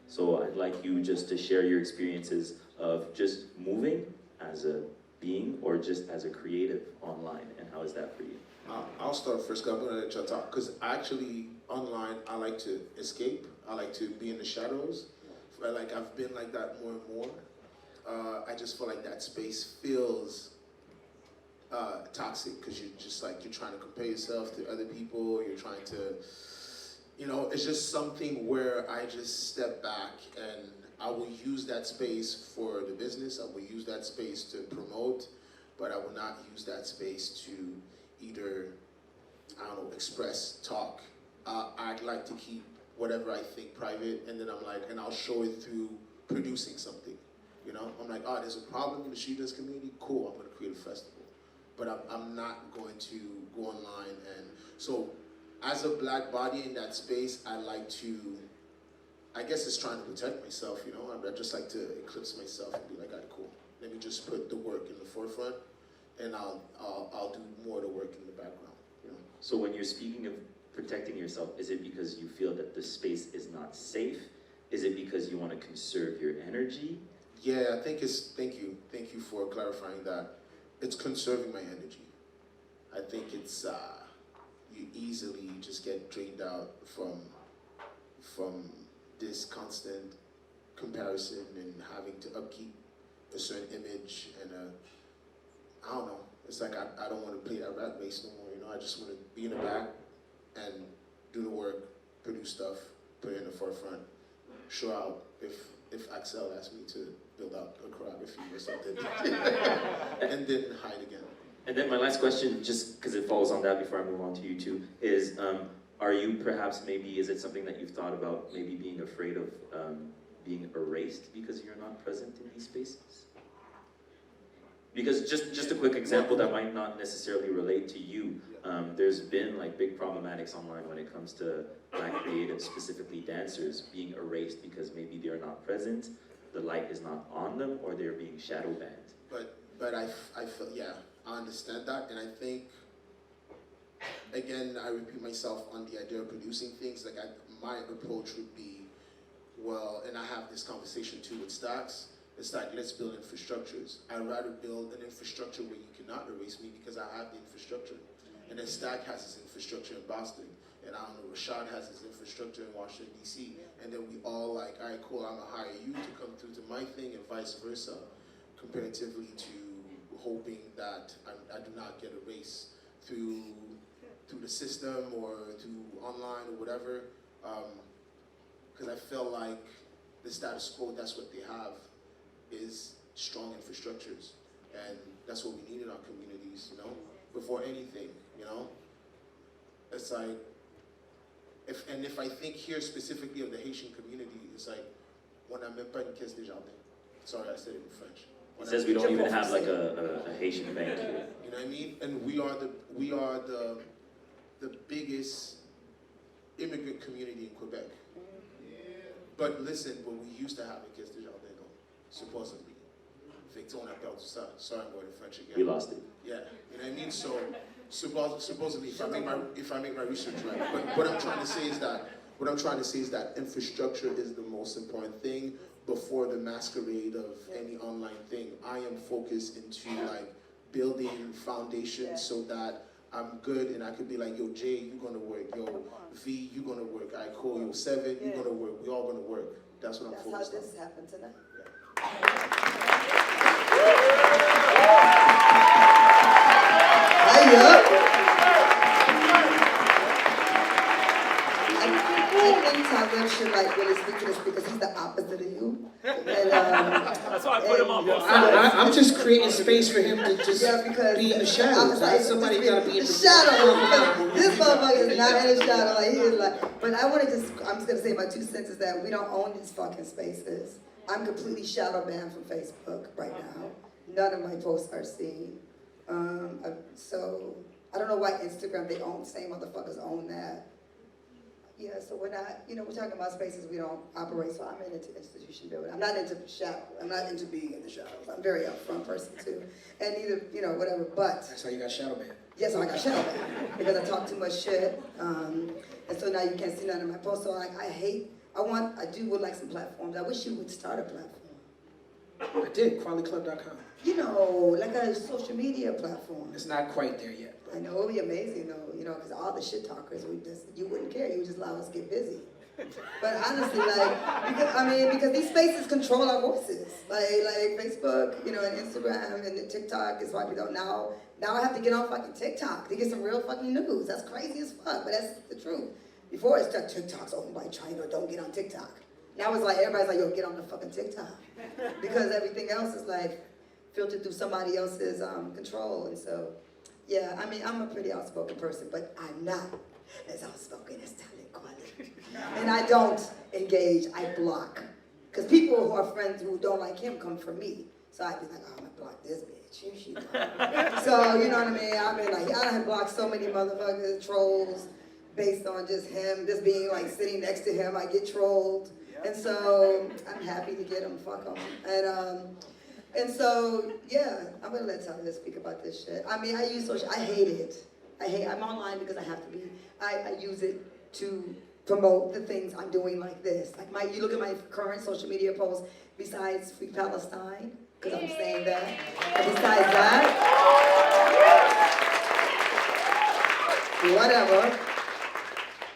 So I'd like you just to share your experiences of just moving as a being or just as a creative online, and how is that for you? I'll start first, because I'm going to let y'all talk. Because actually, online, I like to escape. I like to be in the shadows. Like, I've been like that more and more. I just feel like that space feels toxic, because you're trying to compare yourself to other people. You're trying to, you know, it's just something where I just step back, and I will use that space for the business. I will use that space to promote, but I will not use that space to either, I don't know, express, talk. I'd like to keep whatever I think private, and then I'm like, and I'll show it through producing something. You know, I'm like, oh, there's a problem in the street dance community. Cool, I'm going to create a festival. But I'm not going to go online. And so, as a black body in that space, I like to, I guess it's trying to protect myself, you know? I just like to eclipse myself and be like, all right, cool. Let me just put the work in the forefront, and I'll do more of the work in the background, you know? So when you're speaking of protecting yourself, is it because you feel that the space is not safe? Is it because you want to conserve your energy? Yeah, I think it's, thank you for clarifying that. It's conserving my energy. I think it's, you easily just get drained out from this constant comparison and having to upkeep a certain image and I don't know. It's like I don't want to play that rat race no more. You know, I just want to be in the back and do the work, produce stuff, put it in the forefront, show out if Axel asks me to build out a choreography or something, and then hide again. And then my last question, just because it falls on that before I move on to you two, is are you perhaps maybe, is it something that you've thought about maybe being afraid of being erased because you're not present in these spaces? Because just a quick example that might not necessarily relate to you, there's been like big problematics online when it comes to black creatives, specifically dancers, being erased because maybe they're not present, the light is not on them, or they're being shadow banned. But I feel, yeah, I understand that, and I think, again, I repeat myself on the idea of producing things. Like my approach would be, well, and I have this conversation too with Stacks. It's like, let's build infrastructures. I'd rather build an infrastructure where you cannot erase me because I have the infrastructure. And then Stack has his infrastructure in Boston. And I don't know, Rashad has his infrastructure in Washington, D.C. And then we all like, all right, cool, I'm gonna hire you to come through to my thing and vice versa, comparatively to hoping that I do not get erased through the system or through online or whatever. Because I feel like the status quo, that's what they have, is strong infrastructures. And that's what we need in our communities, you know, before anything, you know? It's like, if I think here specifically of the Haitian community, it's like, on n'a même pas une caisse des jardins. Sorry, I said it in French. It says we don't even have like a Haitian bank here. You know what I mean? And we are the biggest immigrant community in Quebec. But listen, what we used to have a caisse des jardins, though, supposedly. Victor, on a perdu ça. Sorry, I'm going to French again. We lost it. Yeah, you know what I mean? So supposedly, if I make my research right, but what I'm trying to say is that infrastructure is the most important thing before the masquerade of any online thing. I am focused into like building foundations so that I'm good and I could be like, yo, Jay, you gonna work. Yo, V, you gonna work. I call yo, Seven, you gonna work. We all gonna work. That's what I'm focused on. That's how this happened tonight. I think Talib should like really speak to this because he's the opposite of you. And, that's why I put him on both I'm just creating space for him to just because be in the shadows. like, Somebody gotta be in the shadow. This motherfucker is not in the shadow. Like he is like. But I want to I'm just gonna say my 2 cents is that we don't own these fucking spaces. I'm completely shadow banned from Facebook right now. None of my posts are seen. So I don't know why Instagram, they own, same motherfuckers own that. Yeah, so we're not, we're talking about spaces we don't operate, so I'm into institution building. I'm not into shadow. I'm not into being in the shadows. I'm a very upfront person too. And either, whatever, but. That's how you got shadow banned. Yes, I got shadow banned because I talk too much shit. And so now you can't see none of my posts. So like, I would like some platforms. I wish you would start a platform. I did, qualityclub.com. Like a social media platform. It's not quite there yet. I know, it would be amazing though, because all the shit talkers, you wouldn't care, you would just allow us to get busy. But honestly, because these spaces control our voices. Like Facebook, and Instagram and TikTok is why we don't now I have to get on fucking TikTok to get some real fucking news. That's crazy as fuck, but that's the truth. Before it's like TikTok's owned by China, don't get on TikTok. Now it's like everybody's like, yo, get on the fucking TikTok. Because everything else is like filtered through somebody else's control. And so, yeah, I'm a pretty outspoken person, but I'm not as outspoken as Talib Kweli. And I don't engage, I block. Because people who are friends who don't like him come for me. So I'd be like, oh, I'm gonna block this bitch. Here she comes. So, you know what I mean? I mean, like, I done blocked so many motherfuckers, trolls, based on just him, just being like sitting next to him, I get trolled. And so I'm happy to get him, fuck him. And so, yeah, I'm gonna let Talib speak about this shit. I mean, I use social, I hate it. I'm online because I have to be. I use it to promote the things I'm doing like this. Like you look at my current social media posts, besides Free Palestine, because I'm saying that. And besides that, whatever.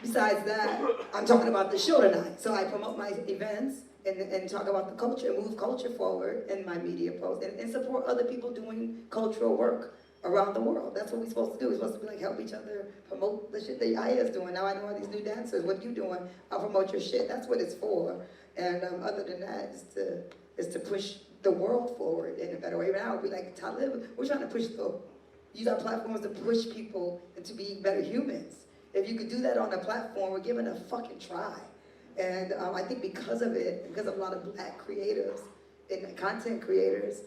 Besides that, I'm talking about the show tonight. So I promote my events and talk about the culture, move culture forward in my media posts, and support other people doing cultural work around the world. That's what we're supposed to do. We're supposed to be like, help each other, promote the shit that Aya's doing. Now I know all these new dancers. What you doing? I'll promote your shit. That's what it's for. And other than that, is to push the world forward in a better way. Now we like Talib. We're trying to use our platforms to push people into being better humans. If you could do that on a platform, we're giving a fucking try. And I think because of it, because of a lot of black creatives and content creators,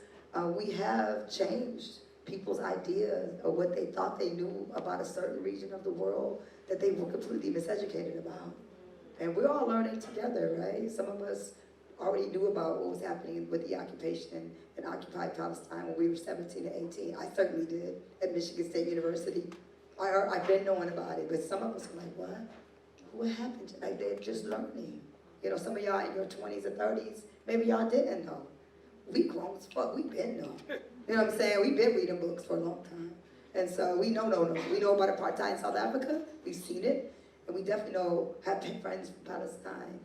we have changed people's ideas of what they thought they knew about a certain region of the world that they were completely miseducated about. And we're all learning together, right? Some of us already knew about what was happening with the occupation in occupied Palestine when we were 17 and 18. I certainly did at Michigan State University. I've been knowing about it, but some of us were like, what? What happened? Like, they're just learning. You know, some of y'all in your 20s or 30s, maybe y'all didn't know. We grown as fuck, we been know. You know what I'm saying? We've been reading books for a long time. And so we know. We know about apartheid in South Africa, we've seen it, and we definitely have friends from Palestine.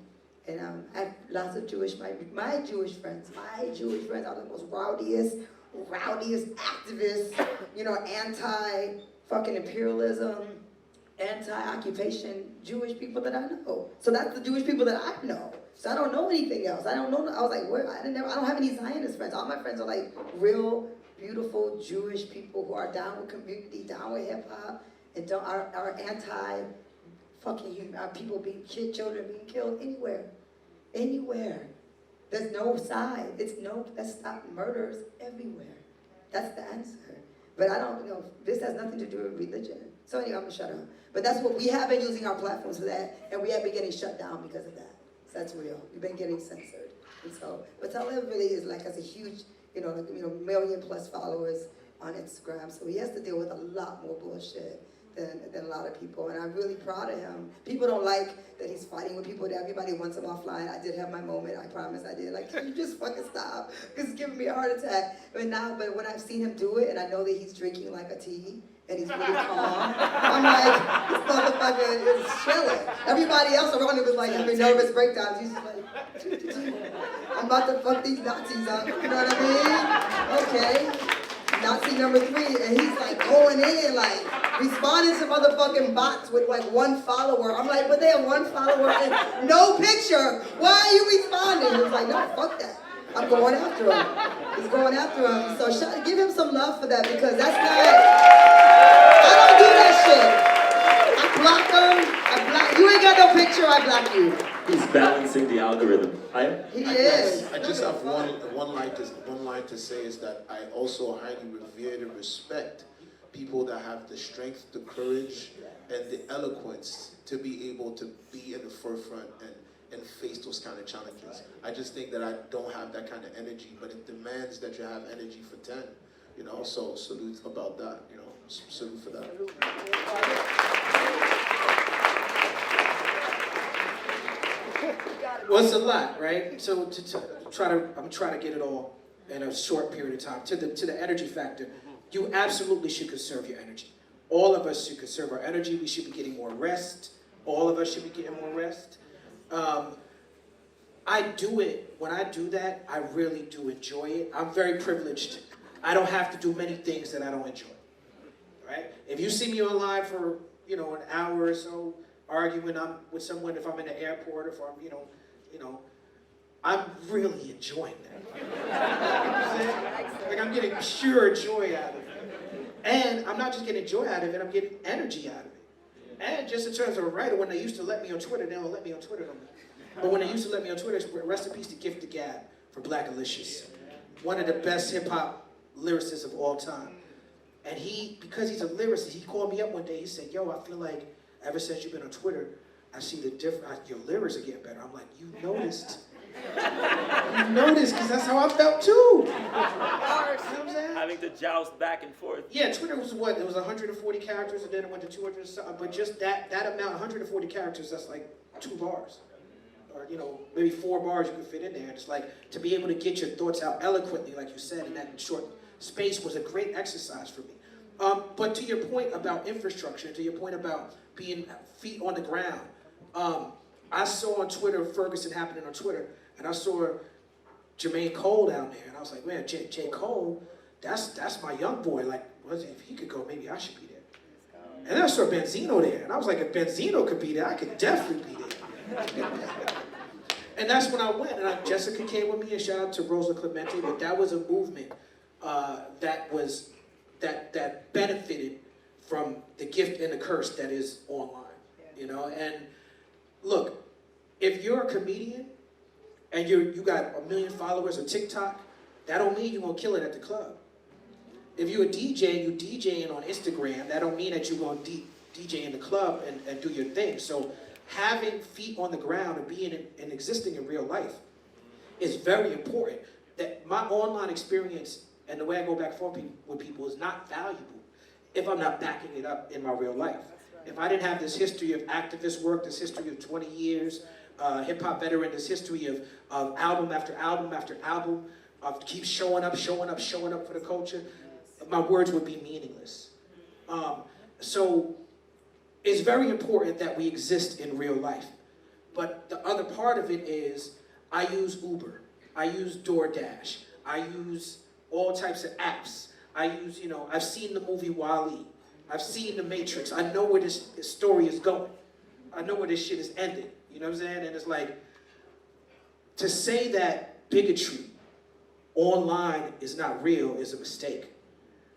And I have lots of my Jewish friends are the most rowdiest activists, you know, anti-fucking imperialism, anti-occupation Jewish people that I know. So that's the Jewish people that I know. So I don't know anything else. I don't know. I was like, where? I don't have any Zionist friends. All my friends are like real, beautiful Jewish people who are down with community, down with hip hop, and are anti-fucking human. People children being killed anywhere. There's no side. Let's stop murders everywhere. That's the answer. But I don't know. This has nothing to do with religion. So anyway, I'm gonna shut up. But that's what we have been using our platforms for that, and we have been getting shut down because of that. So that's real. We've been getting censored. And so, but Talib really is like has a huge, million plus followers on Instagram. So he has to deal with a lot more bullshit than a lot of people. And I'm really proud of him. People don't like that he's fighting with people. That everybody wants him offline. I did have my moment. I promise I did. Like, can you just fucking stop? Because it's giving me a heart attack. But when I've seen him do it, and I know that he's drinking like a tea, and he's really calm, I'm like, this motherfucker is chilling. Everybody else around him was like having nervous breakdowns. He's just like, I'm about to fuck these Nazis up. You know what I mean? Okay. Nazi number 3, and he's like going in, like responding to motherfucking bots with like 1 follower. I'm like, but they have 1 follower and no picture. Why are you responding? He was like, no, fuck that. I'm going after him. He's going after him. So give him some love for that, because that's not. I don't do that shit. I block him. You ain't got no picture. I block you. He's balancing the algorithm. He is. I just have one line to say is that I also highly revere and respect people that have the strength, the courage, and the eloquence to be able to be in the forefront and face those kind of challenges. I just think that I don't have that kind of energy, but it demands that you have energy for 10. So salute about that. Salute for that. Well, it's a lot, right? So I'm trying to get it all in a short period of time. To the energy factor, you absolutely should conserve your energy. All of us should conserve our energy. We should be getting more rest. All of us should be getting more rest. I do it. When I do that, I really do enjoy it. I'm very privileged. I don't have to do many things that I don't enjoy, right? If you see me online for, an hour or so, arguing with someone, if I'm in the airport, if I'm, I'm really enjoying that. You know what I'm saying? Like, I'm getting pure joy out of it. And I'm not just getting joy out of it, I'm getting energy out of it. And just in terms of a writer, when they used to let me on Twitter, they don't let me on Twitter no more. But when they used to let me on Twitter, rest in peace to Gift the Gab from Black Alicious. One of the best hip-hop lyricists of all time. And he, because he's a lyricist, he called me up one day, he said, yo, I feel like ever since you've been on Twitter, I see the difference, your lyrics are getting better. I'm like, you noticed. You noticed, because that's how I felt too. You know what I'm saying? Having to joust back and forth. Yeah, Twitter was what? It was 140 characters, and then it went to 200 and something. But just that amount, 140 characters, that's like 2 bars. Or, you know, maybe 4 bars you could fit in there. It's like, to be able to get your thoughts out eloquently, like you said, in that short space was a great exercise for me. But to your point about infrastructure, to your point about being feet on the ground, I saw on Twitter Ferguson happening on Twitter, and I saw Jermaine Cole down there, and I was like, man, J. Cole, that's my young boy. Like, if he could go, maybe I should be there. And then I saw Benzino there, and I was like, if Benzino could be there, I could definitely be there. And that's when I went, and Jessica came with me, and shout out to Rosa Clemente, but that was a movement that benefited from the gift and the curse that is online, you know. And look, if you're a comedian and you got 1 million followers on TikTok, that don't mean you're gonna kill it at the club. If you're a DJ and you DJing on Instagram, that don't mean that you're gonna DJ in the club and do your thing. So having feet on the ground and being and existing in real life is very important. That my online experience and the way I go back and forth with people is not valuable if I'm not backing it up in my real life. Right. If I didn't have this history of activist work, this history of 20 years, hip-hop veteran, this history of album after album after album, of keep showing up for the culture, my words would be meaningless. So it's very important that we exist in real life. But the other part of it is I use Uber, I use DoorDash, I use all types of apps. I use, you know, I've seen the movie Wall-E. I've seen The Matrix. I know where this story is going. I know where this shit is ending. You know what I'm saying? And it's like, to say that bigotry online is not real is a mistake.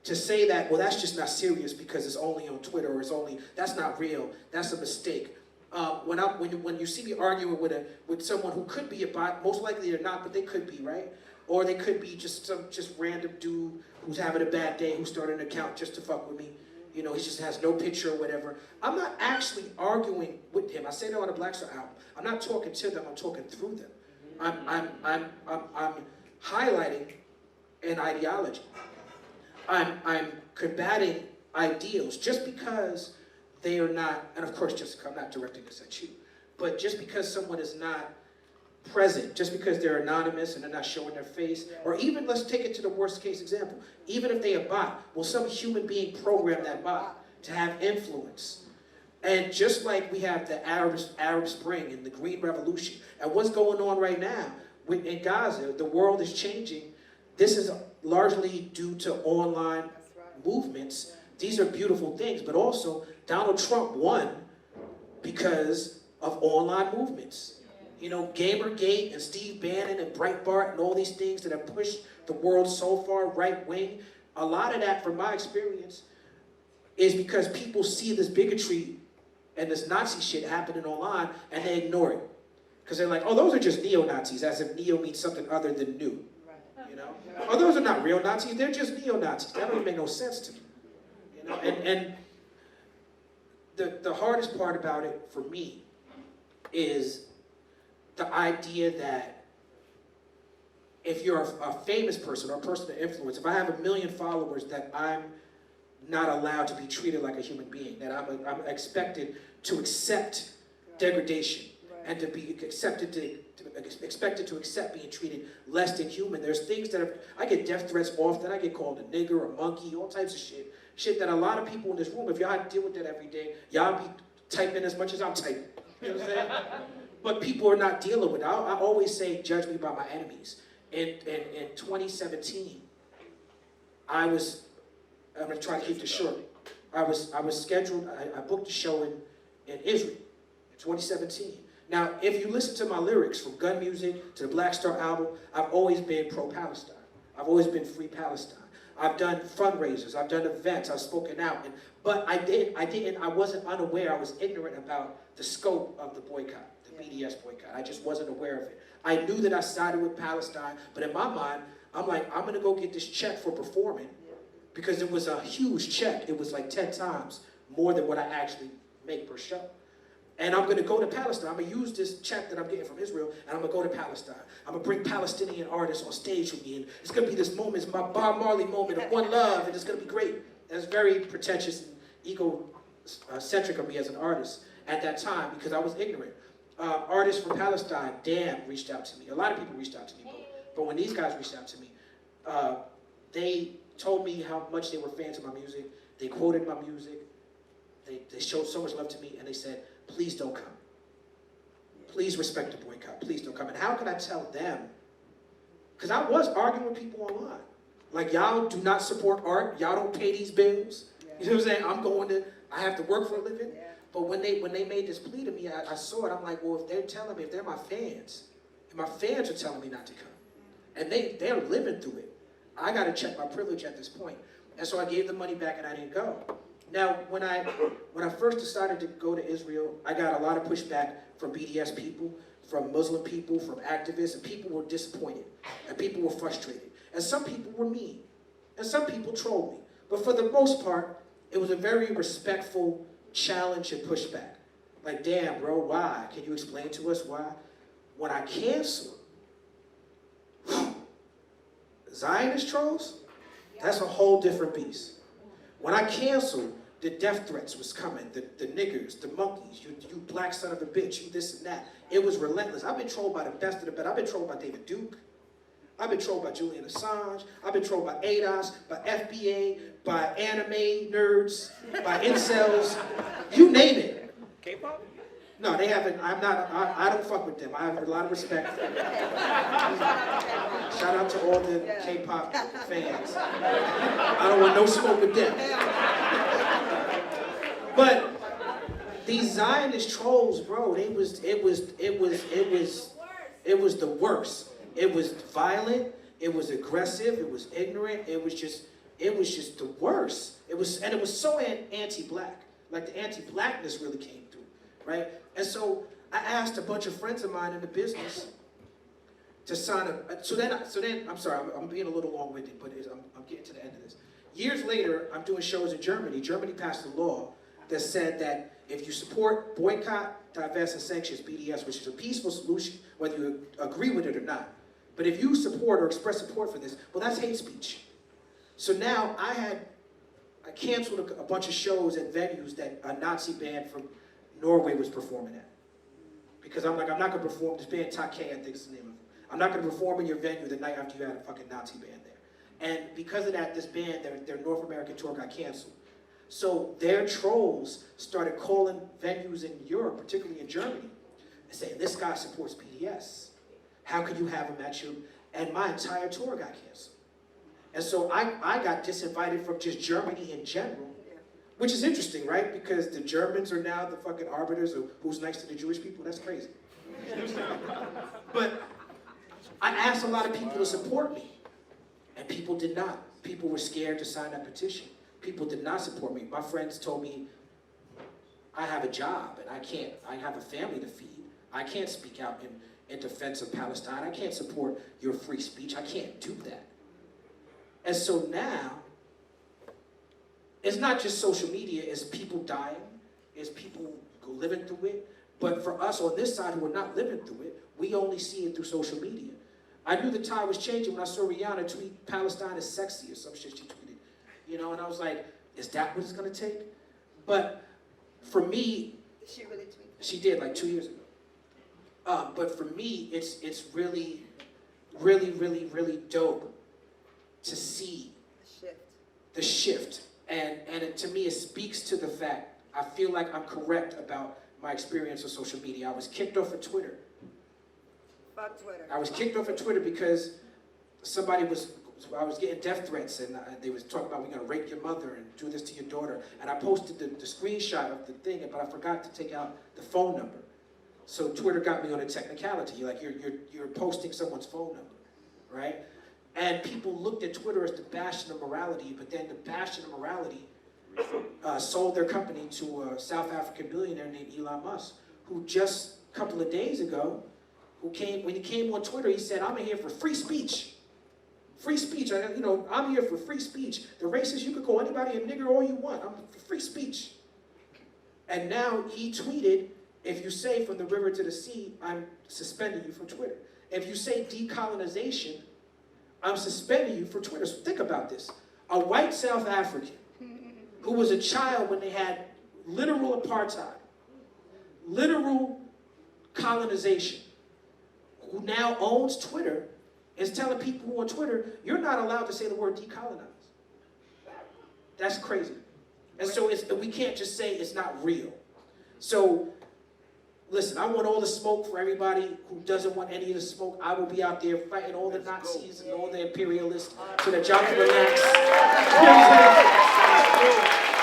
To say that, well, that's just not serious because it's only on Twitter or that's not real, that's a mistake. When you see me arguing with someone who could be a bot, most likely they're not, but they could be, right? Or they could be just some random dude who's having a bad day, who started an account just to fuck with me. You know, he just has no picture or whatever. I'm not actually arguing with him. I say that on the Black Star album. I'm not talking to them, I'm talking through them. I'm highlighting an ideology. I'm combating ideals just because they are not, and of course, Jessica, I'm not directing this at you, but just because someone is not present, just because they're anonymous and they're not showing their face, or even, let's take it to the worst case example, even if they a bot, will some human being program that bot to have influence? And just like we have the Arab Spring and the Green Revolution, and what's going on right now in Gaza, the world is changing. This is largely due to online movements. These are beautiful things, but also Donald Trump won because of online movements. You know, Gamergate and Steve Bannon and Breitbart and all these things that have pushed the world so far right wing, a lot of that, from my experience, is because people see this bigotry and this Nazi shit happening online and they ignore it. Because they're like, oh, those are just neo-Nazis, as if neo means something other than new. You know? Oh, those are not real Nazis, they're just neo-Nazis. That don't make no sense to me. You know? And the hardest part about it for me is the idea that if you're a famous person or a person of influence, if I have 1 million followers, that I'm not allowed to be treated like a human being, that I'm expected to accept degradation and to be expected to accept being treated less than human. There's things that I get death threats often. I get called a nigger, a monkey, all types of shit. Shit that a lot of people in this room, if y'all deal with that every day, y'all be typing as much as I'm typing. You know what I'm saying? But people are not dealing with it. I always say, judge me by my enemies. In 2017, I'm going to try to keep this short. I was scheduled, I booked a show in Israel in 2017. Now, if you listen to my lyrics from Gun Music to the Black Star album, I've always been pro-Palestine. I've always been free Palestine. I've done fundraisers, I've done events, I've spoken out, but I wasn't unaware, I was ignorant about the scope of the boycott, the BDS boycott. I just wasn't aware of it. I knew that I sided with Palestine, but in my mind, I'm like, I'm gonna go get this check for performing, because it was a huge check. It was like 10 times more than what I actually make per show. And I'm gonna go to Palestine. I'm gonna use this check that I'm getting from Israel, and I'm gonna go to Palestine. I'm gonna bring Palestinian artists on stage with me, and it's gonna be this moment, it's my Bob Marley moment of one love, and it's gonna be great. And it's very pretentious and egocentric of me as an artist at that time, because I was ignorant. Artists from Palestine, Dan reached out to me. A lot of people reached out to me, but when these guys reached out to me, they told me how much they were fans of my music. They quoted my music. They showed so much love to me, and they said, please don't come. Please respect the boycott. Please don't come. And how could I tell them? Because I was arguing with people online. Like, y'all do not support art. Y'all don't pay these bills. You know what I'm saying? I have to work for a living. Yeah. But when they made this plea to me, I saw it. I'm like, well, if they're telling me, if they're my fans, and my fans are telling me not to come, and they're living through it, I got to check my privilege at this point. And so I gave the money back, and I didn't go. Now, when I first decided to go to Israel, I got a lot of pushback from BDS people, from Muslim people, from activists, and people were disappointed, and people were frustrated. And some people were mean, and some people trolled me. But for the most part, it was a very respectful challenge and pushback. Like, damn, bro, why? Can you explain to us why? When I canceled, Zionist trolls, that's a whole different beast. When I canceled, the death threats was coming, the niggers, the monkeys, you black son of a bitch, you this and that. It was relentless. I've been trolled by the best of the best. I've been trolled by David Duke. I've been trolled by Julian Assange. I've been trolled by ADOS, by FBA, by anime nerds, by incels, you name it. K-pop? No, they haven't. I don't fuck with them. I have a lot of respect for them. Shout out to all the K-pop fans. I don't want no smoke with them. But these Zionist trolls, bro, it was the worst. It was violent, it was aggressive, it was ignorant, it was just the worst. It was so anti-black. Like, the anti-blackness really came through, right? And so I asked a bunch of friends of mine in the business to sign up. So then, I'm sorry, I'm being a little long-winded, but I'm getting to the end of this. Years later, I'm doing shows in Germany. Germany passed a law that said that if you support boycott, divest, and sanctions, BDS, which is a peaceful solution, whether you agree with it or not, but if you support or express support for this, well, that's hate speech. So now I canceled a bunch of shows at venues that a Nazi band from Norway was performing at. Because I'm like, I'm not going to perform, this band Take, I think is the name of it. I'm not going to perform in your venue the night after you had a fucking Nazi band there. And because of that, this band, their North American tour got canceled. So their trolls started calling venues in Europe, particularly in Germany, and saying, this guy supports BDS. How could you have him at you? And my entire tour got canceled. And so I got disinvited from just Germany in general, which is interesting, right? Because the Germans are now the fucking arbiters of who's nice to the Jewish people. That's crazy. But I asked a lot of people to support me, and people did not. People were scared to sign that petition. People did not support me. My friends told me, I have a job, and I have a family to feed. I can't speak out in defense of Palestine. I can't support your free speech. I can't do that. And so now, it's not just social media, it's people dying, it's people living through it. But for us on this side who are not living through it, we only see it through social media. I knew the tide was changing when I saw Rihanna tweet, Palestine is sexy, or some shit she tweeted. You know, and I was like, is that what it's gonna take? But for me, She really tweeted. she did like 2 years ago. But for me, it's really, really, really, really dope to see the shift. And to me, it speaks to the fact, I feel like I'm correct about my experience with social media. I was kicked off of Twitter. Fuck Twitter. I was kicked off of Twitter because I was getting death threats, and they was talking about, we're gonna rape your mother and do this to your daughter. And I posted the screenshot of the thing, but I forgot to take out the phone number. So Twitter got me on a technicality. Like, you're posting someone's phone number, right? And people looked at Twitter as the bastion of morality, but then the bastion of morality sold their company to a South African billionaire named Elon Musk, who just a couple of days ago, when he came on Twitter, he said, I'm here for free speech. Free speech, I'm here for free speech. The racist, you could call anybody a nigger all you want. I'm for free speech. And now he tweeted, if you say from the river to the sea, I'm suspending you from Twitter. If you say decolonization, I'm suspending you for Twitter. So think about this. A white South African who was a child when they had literal apartheid, literal colonization, who now owns Twitter, is telling people on Twitter, you're not allowed to say the word decolonize. That's crazy. And so we can't just say it's not real. So, listen, I want all the smoke for everybody who doesn't want any of the smoke. I will be out there fighting all the Nazis and all the imperialists so that y'all can relax.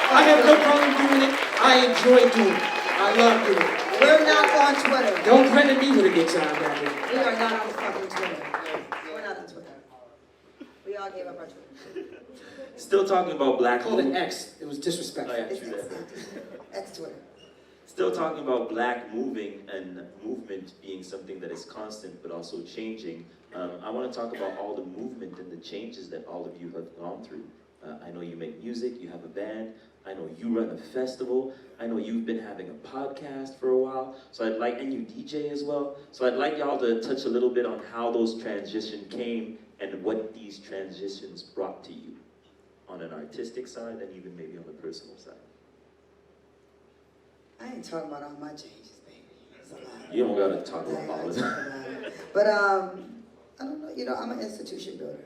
I have no problem doing it. I enjoy doing it. I love doing it. We're not on Twitter. Don't credit me with a good time down here. We are not on fucking Twitter. We're not on Twitter. We all gave up our Twitter. Still talking about black Called it movement. X. It was disrespectful. Oh, yeah, It's true that. X Twitter. Still talking about black moving and movement being something that is constant but also changing. I want to talk about all the movement and the changes that all of you have gone through. I know you make music, you have a band. I know you run a festival. I know you've been having a podcast for a while. So I'd like, and you DJ as well. So I'd like y'all to touch a little bit on how those transitions came and what these transitions brought to you on an artistic side and even maybe on the personal side. I ain't talking about all my changes, baby. It's a lot. You don't gotta talk about all of that. But I don't know. I'm an institution builder.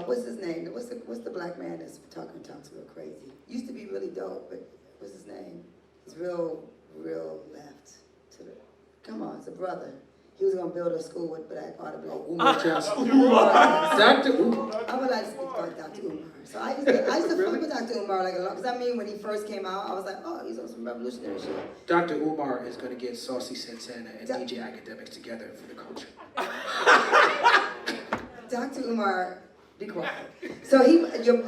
What's his name? What's the black man that's talks real crazy? Used to be really dope, but what's his name? He's real left to the. Come on, it's a brother. He was gonna build a school with black automatic. Dr. Umar. I would like to speak about Dr. Umar. So I used to fuck with Dr. Umar like a lot, because I mean when he first came out, I was like, oh, he's on some revolutionary shit. Dr. Umar is going to get Saucy Santana and DJ Academics together for the culture. Dr. Umar, be quiet. So your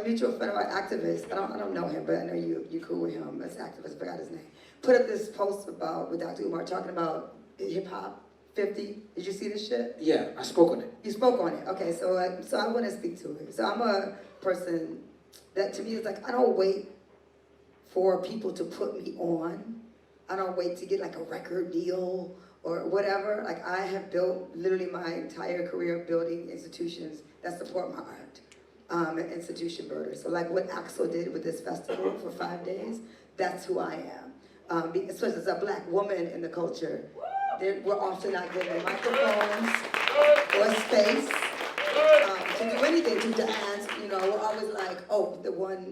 mutual friend or activist, I don't know him, but I know you cool with him as activist, forgot his name, put up this post with Dr. Umar talking about hip hop 50. Did you see this shit? Yeah, I spoke on it. You spoke on it. Okay, so I want to speak to it. So I'm a person that to me is like, I don't wait for people to put me on. I don't wait to get like a record deal or whatever. Like I have built literally my entire career building institutions that support my art. An institution builder. So like what Axel did with this festival for 5 days, that's who I am. Especially as a black woman in the culture. We're often not given microphones or space to do anything, to dance. We're always like, oh,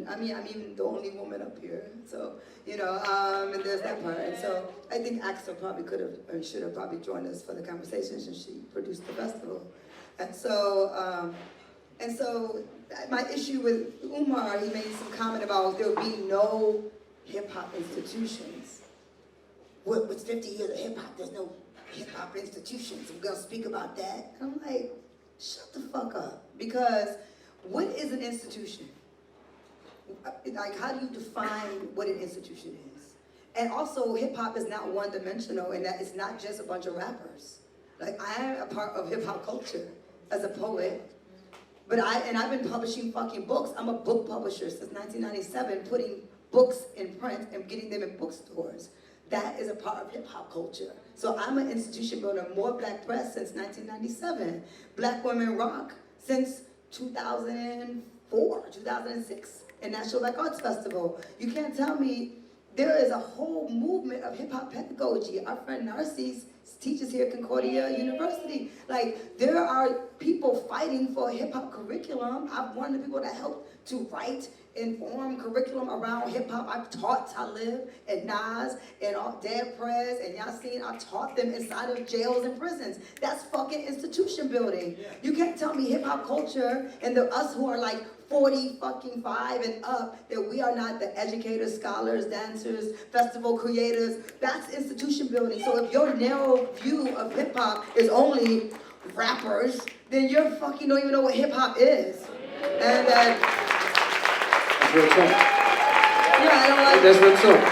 I'm even the only woman up here. So, and there's that part. And so I think Axel probably could have, or should have probably joined us for the conversation since she produced the festival. And so my issue with Umar, he made some comment about there would be no hip hop institutions. What's 50 years of hip-hop? There's no hip-hop institutions. We're going to speak about that. And I'm like, shut the fuck up. Because what is an institution? Like, how do you define what an institution is? And also, hip-hop is not one-dimensional in that it's not just a bunch of rappers. Like, I am a part of hip-hop culture as a poet. But I've been publishing fucking books. I'm a book publisher since 1997, putting books in print and getting them in bookstores. That is a part of hip-hop culture. So I'm an institution builder, more black press since 1997. Black women rock since 2004, 2006, in National Black Arts Festival. You can't tell me there is a whole movement of hip-hop pedagogy. Our friend Narcis teaches here at Concordia University. Like, there are people fighting for a hip-hop curriculum. I'm one of the people that helped to write and form curriculum around hip-hop. I've taught Talib and Nas and Dead Prez and Yasin. I taught them inside of jails and prisons. That's fucking institution building. Yeah. You can't tell me hip-hop culture and us who are like 45 and up, that we are not the educators, scholars, dancers, festival creators. That's institution building. So if your narrow view of hip-hop is only rappers, then you're fucking don't even know what hip hop is. And That's real talk. yeah, I don't like That's real talk.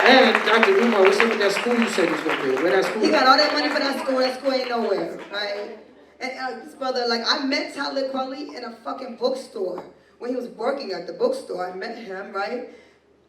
And Dr. Umar, what's up with that school you said he was going to build? Where that school? He got all that money for that school ain't nowhere, right? And this brother, like, I met Talib Kweli in a fucking bookstore. When he was working at the bookstore, I met him, right?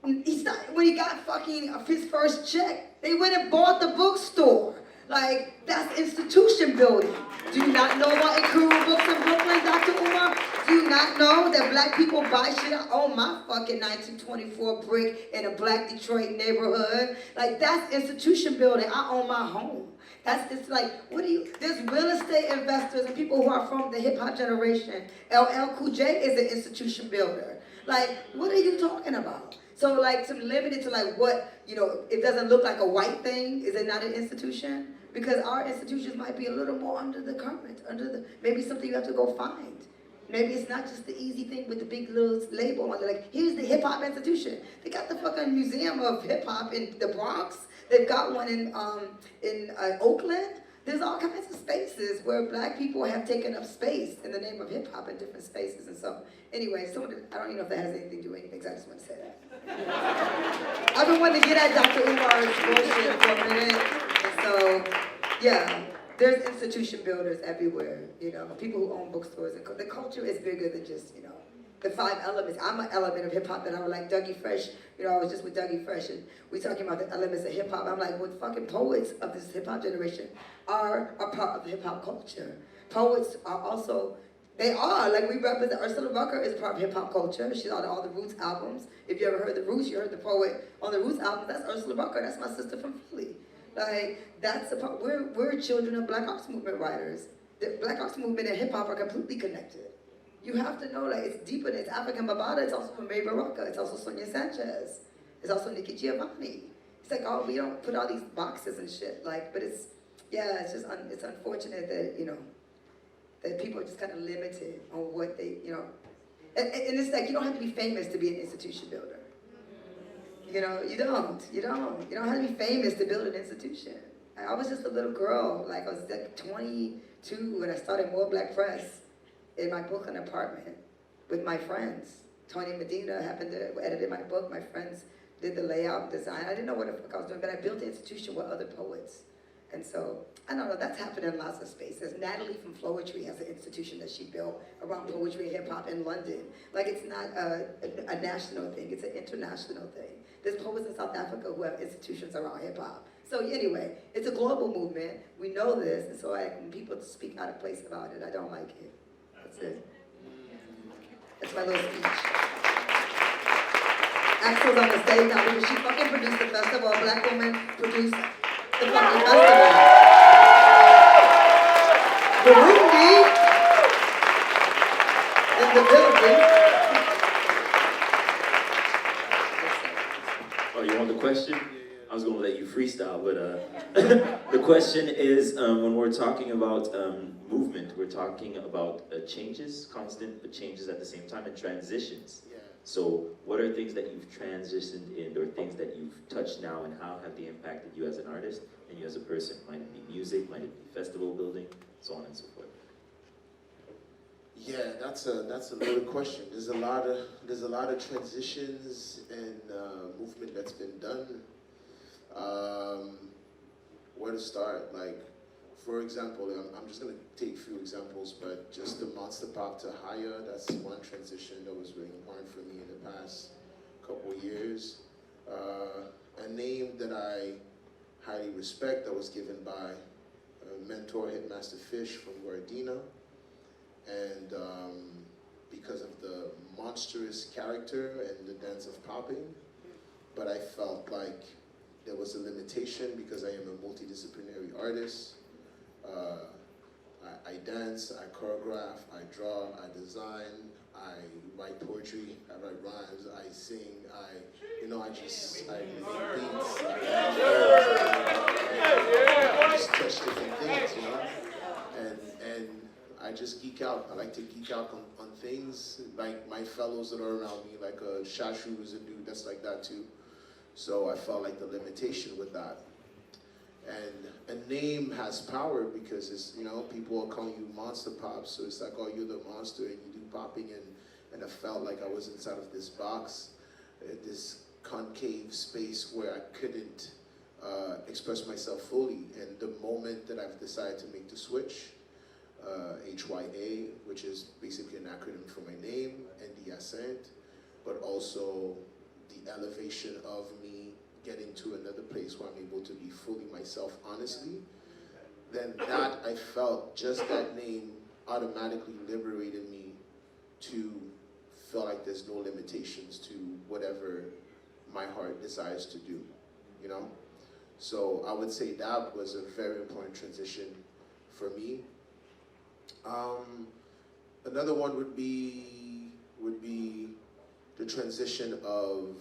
When he got fucking his first check, they went and bought the bookstore. Like, that's institution building. Do you not know about Ikuru Books in Brooklyn, Dr. Umar? Do you not know that black people buy shit? I own my fucking 1924 brick in a black Detroit neighborhood. Like, that's institution building. I own my home. It's like, there's real estate investors and people who are from the hip hop generation. LL Cool J is an institution builder. Like, what are you talking about? So, like, to limit it to, like, what, it doesn't look like a white thing, is it not an institution? Because our institutions might be a little more under the current, maybe something you have to go find. Maybe it's not just the easy thing with the big little label on it, like, here's the hip hop institution. They got the fucking Museum of Hip Hop in the Bronx. They've got one in Oakland. There's all kinds of spaces where black people have taken up space in the name of hip hop in different spaces. And so, anyway, I don't even know if that has anything to do with anything, I just want to say that. I've been wanting to get at Dr. Umar's bullshit for a minute. And so, yeah, there's institution builders everywhere, people who own bookstores. And the culture is bigger than just, the 5 elements. I'm an element of hip hop that I would like Dougie Fresh. I was just with Dougie Fresh and we talking about the elements of hip hop. I'm like, well, fucking poets of this hip hop generation are a part of the hip hop culture. Poets are also, they are, like we represent, Ursula Rucker is part of hip hop culture. She's on all the Roots albums. If you ever heard the Roots, you heard the poet on the Roots album. That's Ursula Rucker. That's my sister from Philly. Like, that's a part, we're children of Black Arts Movement writers. The Black Arts Movement and hip hop are completely connected. You have to know, like, it's deeper than it's African Bambaataa. It's also from Ray Baraka. It's also Sonia Sanchez. It's also Nikki Giovanni. It's like, we don't put all these boxes and shit. Like, but it's just, it's unfortunate that, that people are just kind of limited on what they, and it's like, you don't have to be famous to be an institution builder. You don't have to be famous to build an institution. I was just a little girl. Like, I was like 22 when I started More Black Press in my Brooklyn apartment with my friends. Tony Medina happened to edit my book. My friends did the layout and design. I didn't know what the fuck I was doing, but I built the institution with other poets. And so, I don't know, that's happened in lots of spaces. Natalie from Floetry has an institution that she built around poetry and hip hop in London. Like, it's not a national thing, it's an international thing. There's poets in South Africa who have institutions around hip hop. So anyway, it's a global movement. We know this, and so when people speak out of place about it, I don't like it. That's it. That's my little speech. Axel's on the stage now because she fucking produced the festival. A black woman produced the fucking festival. Burundi in the building. Oh, you want the question? I was going to let you freestyle, but the question is, when we're talking about movement, we're talking about changes, constant changes at the same time, and transitions. Yeah. So what are things that you've transitioned in, or things that you've touched now, and how have they impacted you as an artist and you as a person? Might it be music, might it be festival building, so on and so forth. Yeah, that's a loaded question. There's a lot of transitions and movement that's been done. Where to start? Like, for example, I'm just gonna take a few examples, but just the Monster Pop to Higher, that's one transition that was really important for me in the past couple years. A name that I highly respect that was given by a mentor, Hitmaster Fish from Guardina, and because of the monstrous character and the dance of popping, but I felt like there was a limitation because I am a multidisciplinary artist. I dance, I choreograph, I draw, I design, I write poetry, I write rhymes, I sing, I make beats, I just touch different things, and I just geek out. I like to geek out on things, like my fellows that are around me, like Shashu is a dude that's like that too. So I felt like the limitation with that. And a name has power because it's, you know, people are calling you Monster Pop, so it's like, oh, you're the monster, and you do popping, and I felt like I was inside of this box, this concave space where I couldn't express myself fully. And the moment that I've decided to make the switch, HYA, which is basically an acronym for my name and the ascent, but also the elevation of me getting to another place where I'm able to be fully myself honestly, then that I felt just that name automatically liberated me to feel like there's no limitations to whatever my heart desires to do, you know? So I would say that was a very important transition for me. Another one would be the transition of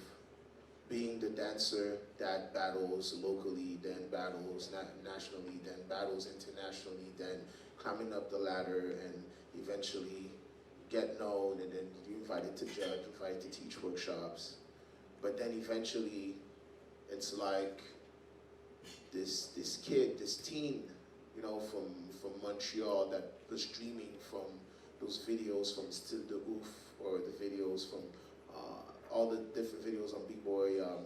being the dancer that battles locally, then battles nationally, then battles internationally, then climbing up the ladder and eventually get known, and then you're invited to judge, invited to teach workshops. But then eventually it's like this kid, this teen, you know, from Montreal that was dreaming from those videos from Still de Ouf, or the videos from all the different videos on bboy.org.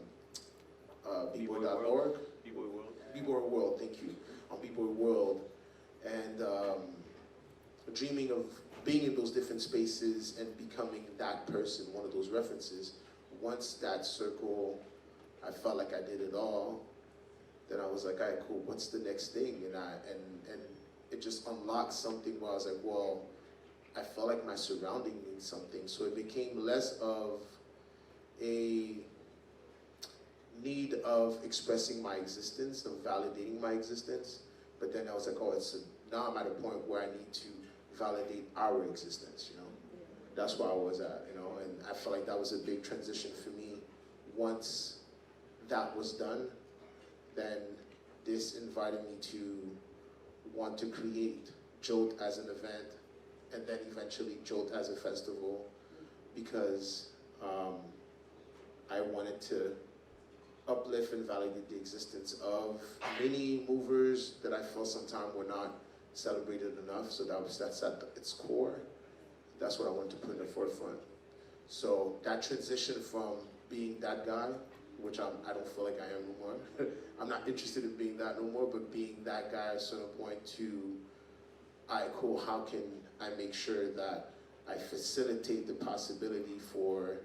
B-Boy World, thank you. On B-Boy World. And dreaming of being in those different spaces and becoming that person, one of those references. Once that circle, I felt like I did it all, then I was like, all right, cool, what's the next thing? And it just unlocked something where I was like, well, I felt like my surrounding means something. So it became less of a need of expressing my existence, of validating my existence. But then I was like, oh, now I'm at a point where I need to validate our existence, you know? That's where I was at, you know? And I felt like that was a big transition for me. Once that was done, then this invited me to want to create Jolt as an event, and then eventually Jolt as a festival, because I wanted to uplift and validate the existence of many movers that I felt sometimes were not celebrated enough. So that's at its core. That's what I wanted to put in the forefront. So that transition from being that guy, which I don't feel like I am no more. I'm not interested in being that no more, but being that guy at a certain point to, all right, cool, how can I make sure that I facilitate the possibility for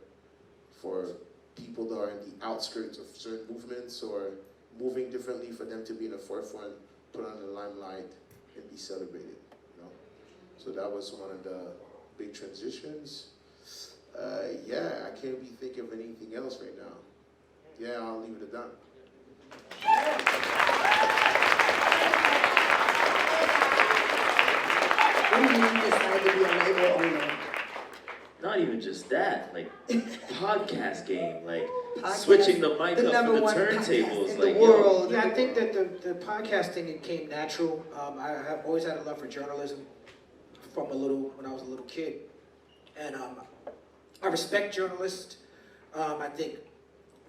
people that are in the outskirts of certain movements or moving differently, for them to be in the forefront, put on the limelight, and be celebrated, you know? So that was one of the big transitions. Yeah, I can't be thinking of anything else right now. Yeah, I'll leave it at that. When did you decide to be a label owner? Not even just that, like podcast game, like Podcast, switching the mic the up for the #1 turntables, podcast in like the world. Yeah, I think that the podcasting, it came natural. I have always had a love for journalism when I was a little kid. And I respect journalists. I think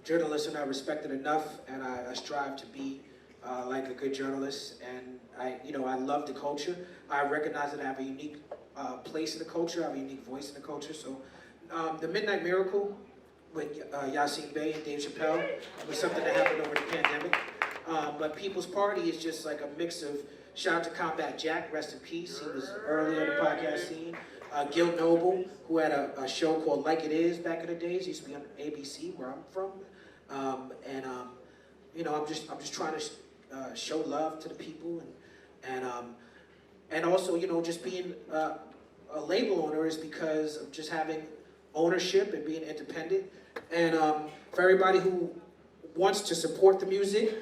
journalists are not respected enough, and I strive to be like a good journalist. And I love the culture. I recognize that I have a unique place in the culture. I have a unique voice in the culture. So the Midnight Miracle with Yassine Bey and Dave Chappelle was something that happened over the pandemic. But People's Party is just like a mix of, shout out to Combat Jack, rest in peace. He was early on the podcast scene. Gil Noble, who had a show called Like It Is back in the days. He used to be on ABC, where I'm from. I'm just trying to show love to the people, and also, just being a label owner is because of just having ownership and being independent. And for everybody who wants to support the music,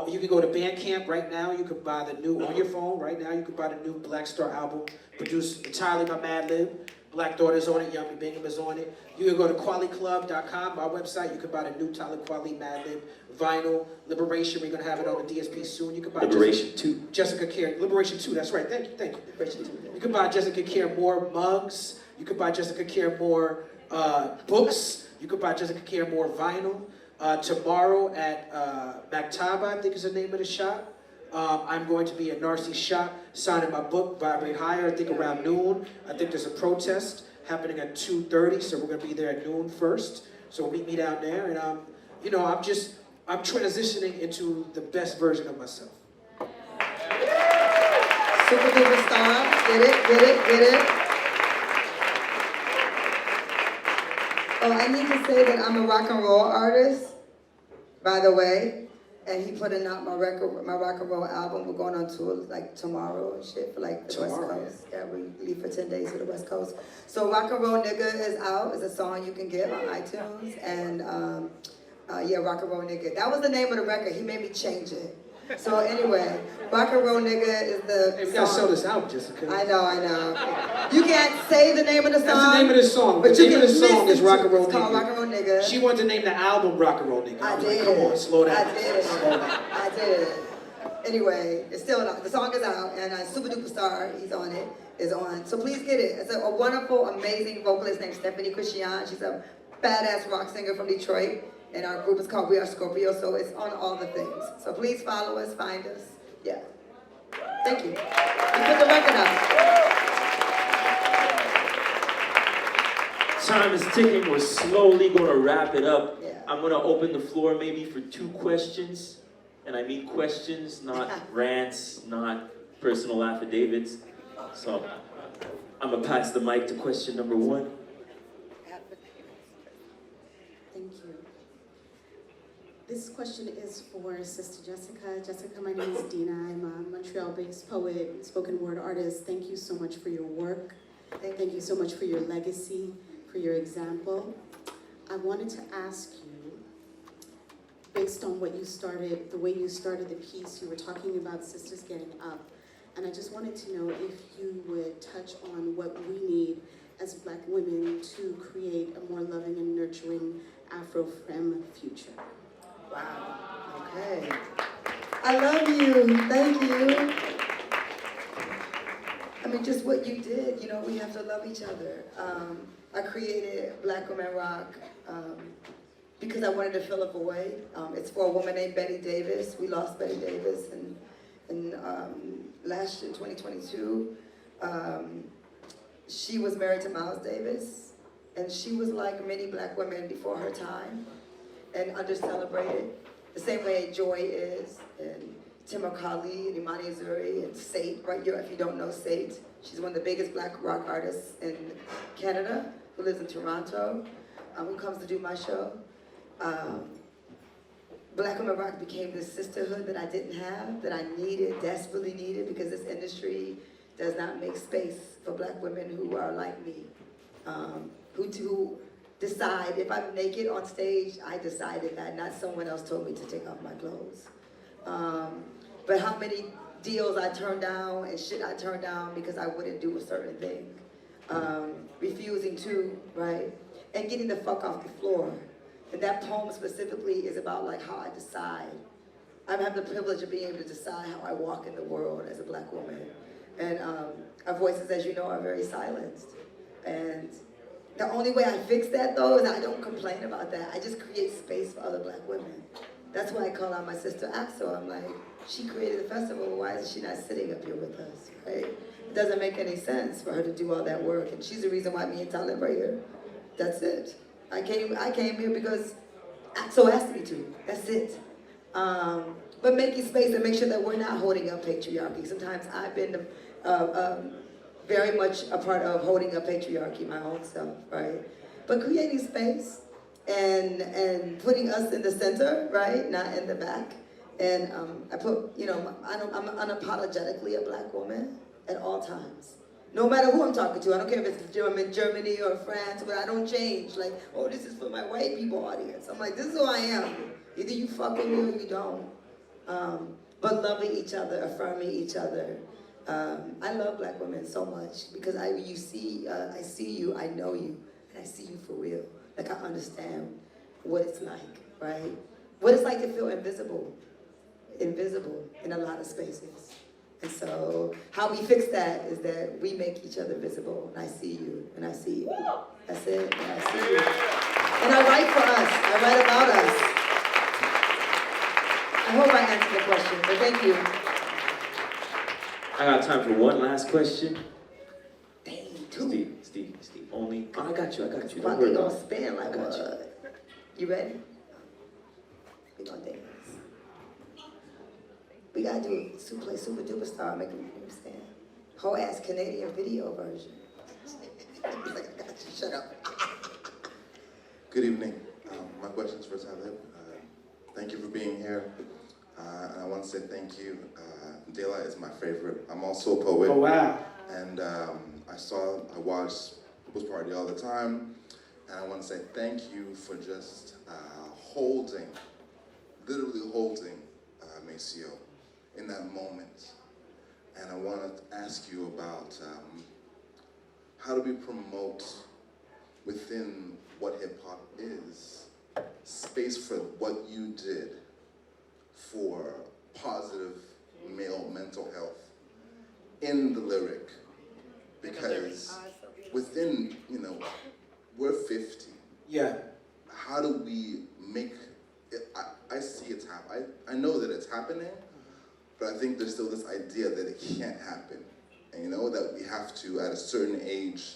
you can go to Bandcamp right now. You can buy the new, on your phone right now, you can buy the new Black Star album, produced entirely by Madlib. Black Daughter's on it, Yummy Bingham is on it. You can go to QualiClub.com, our website. You can buy the new Talib Kweli Madlib vinyl, Liberation. We're going to have it on the DSP soon. You can buy Liberation 2. Jessica Care, Liberation 2, that's right. Thank you. Liberation 2. You can buy Jessica Care more mugs. You can buy Jessica Care more books. You can buy Jessica Care more vinyl. Tomorrow at Maktaba, I think is the name of the shop. I'm going to be at Narcy's shop signing my book, Vibrate Higher, I think around noon. I think there's a protest happening at 2:30, so we're going to be there at noon first. So meet me down there, and I'm transitioning into the best version of myself. Super duper star. Get it. Oh, I need to say that I'm a rock and roll artist, by the way. And he putting out my rock and roll album. We're going on tour like tomorrow and shit for like the West Coast. Yeah, we leave for 10 days to the West Coast. So Rock and Roll Nigga is out. It's a song you can get on iTunes. And yeah, Rock and Roll Nigga. That was the name of the record. He made me change it. So anyway, Rock and Roll Nigga is the Hey, we gotta sell this out, Jessica. I know. You can't say the name of the song. That's the name of the song. But The you name can of the song is Rock and Roll It's called Nigga. Rock and Roll Nigga. She wanted to name the album Rock and Roll Nigga. I was did. like, come on, slow down. I did. Anyway, it's still out. The song is out, and Super Duper Star, he's on it, is on. So please get it. It's a wonderful, amazing vocalist named Stephanie Christian. She's a badass rock singer from Detroit, and our group is called We Are Scorpio, so it's on all the things. So please follow us, find us. Yeah. Thank you. We put the record out. Time is ticking. We're slowly going to wrap it up. Yeah. I'm going to open the floor maybe for 2 questions. And I mean questions, not rants, not personal affidavits. So I'm going to pass the mic to question number 1. Thank you. This question is for Sister Jessica. Jessica, my name is Dina. I'm a Montreal-based poet, spoken word artist. Thank you so much for your work. Thank you so much for your legacy, for your example. I wanted to ask you, based on what you started, the way you started the piece, you were talking about sisters getting up. And I just wanted to know if you would touch on what we need as Black women to create a more loving and nurturing Afro-Femme future. Wow. Okay. I love you. Thank you. I mean, just what you did, you know, we have to love each other. I created Black Women Rock because I wanted to fill up a void. It's for a woman named Betty Davis. We lost Betty Davis in last year, 2022. She was married to Miles Davis, and she was like many Black women before her time, and under-celebrated, the same way Joy is, and Timur Kali, and Imani Azuri, and Sate, right here, if you don't know Sate. She's one of the biggest Black rock artists in Canada, who lives in Toronto, who comes to do my show. Black Women Rock became this sisterhood that I didn't have, that I needed, desperately needed, because this industry does not make space for Black women who are like me, who decide, if I'm naked on stage, I decided that, not someone else told me to take off my clothes. But how many deals I turned down and shit I turned down because I wouldn't do a certain thing. Refusing to, right? And getting the fuck off the floor. And that poem specifically is about like how I decide. I have the privilege of being able to decide how I walk in the world as a Black woman. And our voices, as you know, are very silenced. And the only way I fix that, though, is I don't complain about that. I just create space for other Black women. That's why I call out my sister Axel. I'm like, she created the festival, why is she not sitting up here with us, right? It doesn't make any sense for her to do all that work, and she's the reason why me and Talib are here. That's it. I came here because Axel asked me to. That's it. But making space and make sure that we're not holding up patriarchy. Sometimes I've been very much a part of holding up patriarchy, my own self, right? But creating space and putting us in the center, right? Not in the back. And I put, you know, I'm unapologetically a Black woman at all times. No matter who I'm talking to, I don't care if it's Germany or France, but I don't change. Like, oh, this is for my white people audience. I'm like, this is who I am. Either you fuck with me or you don't. But loving each other, affirming each other. I love Black women so much because I see you, I know you, and I see you for real. Like I understand what it's like, right? What it's like to feel invisible in a lot of spaces. And so how we fix that is that we make each other visible, and I see you, and I see you. That's it, and I see you. And I write for us, I write about us. I hope I answered the question, but thank you. I got time for one last question. Dang, two. Steve, only. Oh, I got you. Don't Probably worry gonna about it. spin like I got you. what? You ready? We gonna dance. We gotta do play Super Duper Star, make them stand. Whole ass Canadian video version. Shut up. Good evening. My question is for Talib. Thank you for being here. I want to say thank you. Dela is my favorite. I'm also a poet. Oh, wow. And I watch People's Party all the time. And I want to say thank you for just literally holding Maceo in that moment. And I want to ask you about how do we promote within what hip hop is space for what you did for positive male mental health in the lyric, because within, we're 50. Yeah. How do we make it, I see it's happening. I know that it's happening, but I think there's still this idea that it can't happen. And that we have to, at a certain age,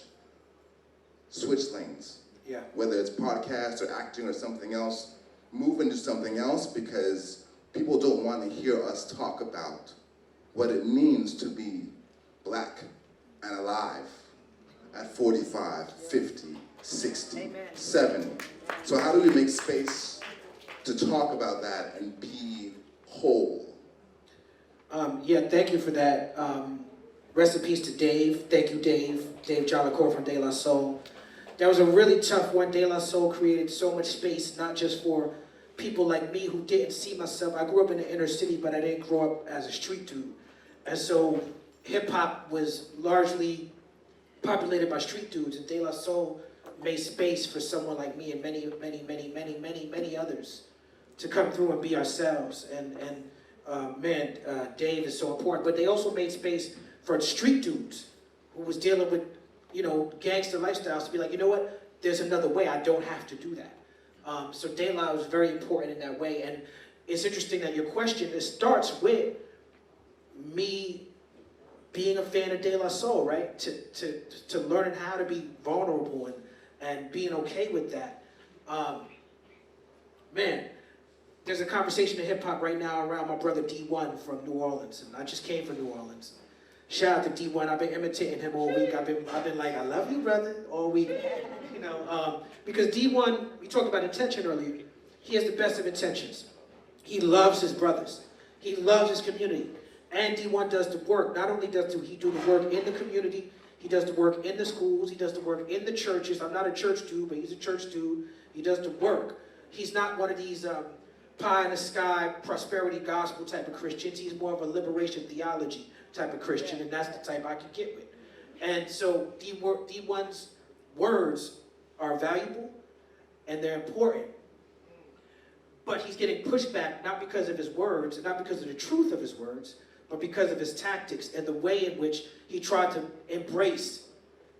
switch lanes. Yeah. Whether it's podcast or acting or something else, move into something else, because people don't want to hear us talk about what it means to be black and alive at 45, 50, 60, Amen. 70. So how do we make space to talk about that and be whole? Yeah, thank you for that. Rest in peace to Dave. Thank you, Dave. Dave John LaCour from De La Soul. That was a really tough one. De La Soul created so much space, not just for people like me who didn't see myself. I grew up in the inner city, but I didn't grow up as a street dude. And so hip-hop was largely populated by street dudes, and De La Soul made space for someone like me and many others to come through and be ourselves. Dave is so important. But they also made space for street dudes who was dealing with, gangster lifestyles, to be like, you know what? There's another way. I don't have to do that. So De La was very important in that way. And it's interesting that your question, it starts with me being a fan of De La Soul, right? To learning how to be vulnerable and being okay with that. There's a conversation in hip hop right now around my brother D1 from New Orleans, and I just came from New Orleans. Shout out to D1. I've been imitating him all week. I've been like, I love you, brother, all week. Because D1, we talked about intention earlier. He has the best of intentions. He loves his brothers. He loves his community. And D1 does the work. Not only does he do the work in the community, he does the work in the schools, he does the work in the churches. I'm not a church dude, but he's a church dude. He does the work. He's not one of these pie in the sky, prosperity gospel type of Christians. He's more of a liberation theology type of Christian, and that's the type I can get with. And so D1's words are valuable and they're important. But he's getting pushback not because of his words, and not because of the truth of his words, but because of his tactics and the way in which he tried to embrace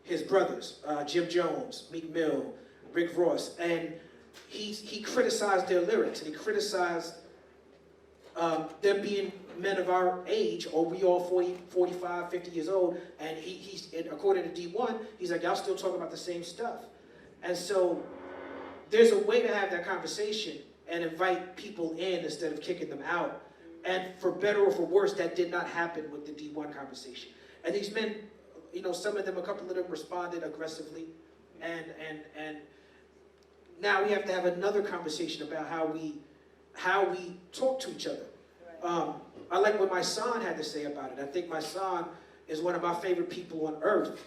his brothers, Jim Jones, Meek Mill, Rick Ross, and he criticized their lyrics, and he criticized them being men of our age, or we all 40, 45, 50 years old, and and according to D1, he's like, y'all still talking about the same stuff. And so there's a way to have that conversation and invite people in instead of kicking them out. And for better or for worse, that did not happen with the D1 conversation. And these men, some of them, a couple of them responded aggressively, and now we have to have another conversation about how we talk to each other. I like what my son had to say about it. I think my son is one of my favorite people on earth,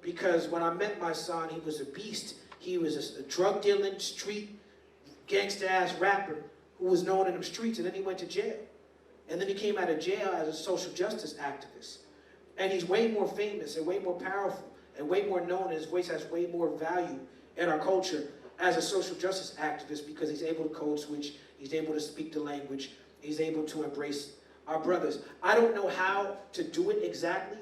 because when I met my son, he was a beast. He was a drug dealing, street, gangsta-ass rapper who was known in them streets, and then he went to jail. And then he came out of jail as a social justice activist. And he's way more famous and way more powerful and way more known, and his voice has way more value in our culture as a social justice activist, because he's able to code switch, he's able to speak the language, he's able to embrace our brothers. I don't know how to do it exactly.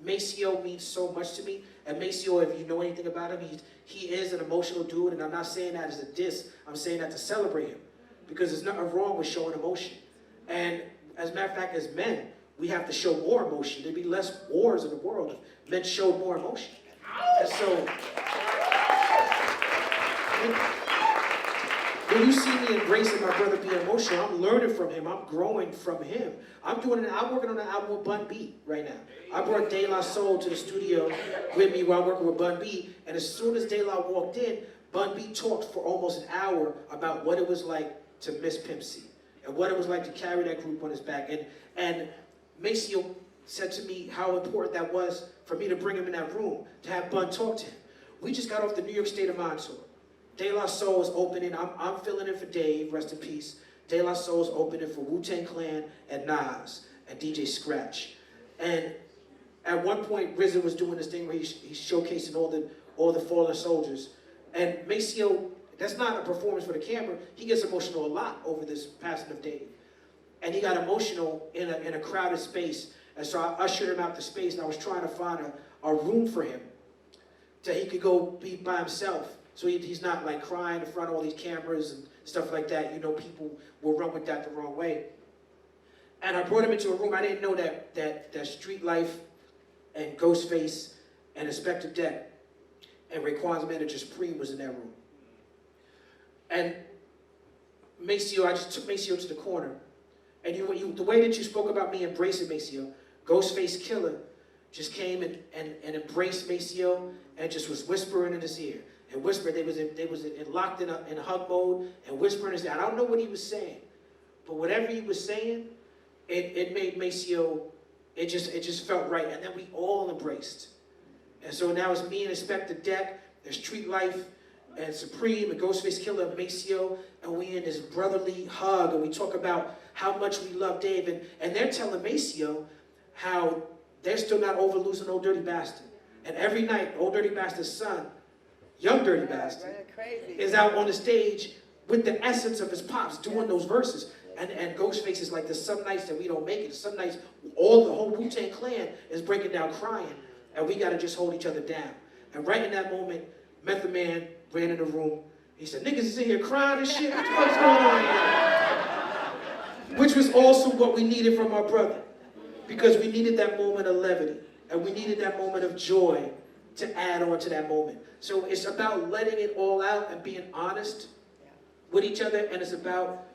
Maceo means so much to me. And Maceo, if you know anything about him, he is an emotional dude, and I'm not saying that as a diss, I'm saying that to celebrate him. Because there's nothing wrong with showing emotion. And as a matter of fact, as men, we have to show more emotion. There'd be less wars in the world if men showed more emotion. And so, when you see me embracing my brother being emotional, I'm learning from him. I'm growing from him. I'm working on an album with Bun B right now. I brought De La Soul to the studio with me while working with Bun B. And as soon as De La walked in, Bun B talked for almost an hour about what it was like to miss Pimp C and what it was like to carry that group on his back. And Maceo said to me how important that was for me to bring him in that room, to have Bun talk to him. We just got off the New York State of Mind tour. De La Soul is opening. I'm filling in for Dave, rest in peace. De La Soul is opening for Wu-Tang Clan and Nas and DJ Scratch. And at one point, RZA was doing this thing where he's showcasing all the fallen soldiers. And Maceo, that's not a performance for the camera. He gets emotional a lot over this passing of Dave. And he got emotional in a crowded space. And so I ushered him out the space, and I was trying to find a room for him that he could go be by himself. So he's not like crying in front of all these cameras and stuff like that. You know, people will run with that the wrong way. And I brought him into a room. I didn't know that Street Life and Ghostface and Inspector Deck and Raekwon's manager Supreme was in that room. And Maceo, I just took Maceo to the corner. And the way that you spoke about me embracing Maceo, Ghostface Killer just came and embraced Maceo and just was whispering in his ear. And whispered, they was locked in a hug mode and whispering in his ear. I don't know what he was saying, but whatever he was saying, it made Maceo, it just felt right. And then we all embraced. And so now it's me and Inspector Deck, there's Street Life, and Supreme, and Ghostface Killer, and Maceo, and we in this brotherly hug, and we talk about how much we love Dave, and they're telling Maceo how they're still not over losing Old Dirty Bastard. And every night, Old Dirty Bastard's son, Young Dirty Bastard, is out on the stage with the essence of his pops doing those verses. And Ghostface is like, there's some nights that we don't make it. Some nights, the whole Wu-Tang Clan is breaking down crying, and we got to just hold each other down. And right in that moment, Method Man ran in the room. He said, niggas is in here crying and shit. What the fuck's going on here? Which was also what we needed from our brother. Because we needed that moment of levity. And we needed that moment of joy to add on to that moment. So it's about letting it all out and being honest with each other. And it's about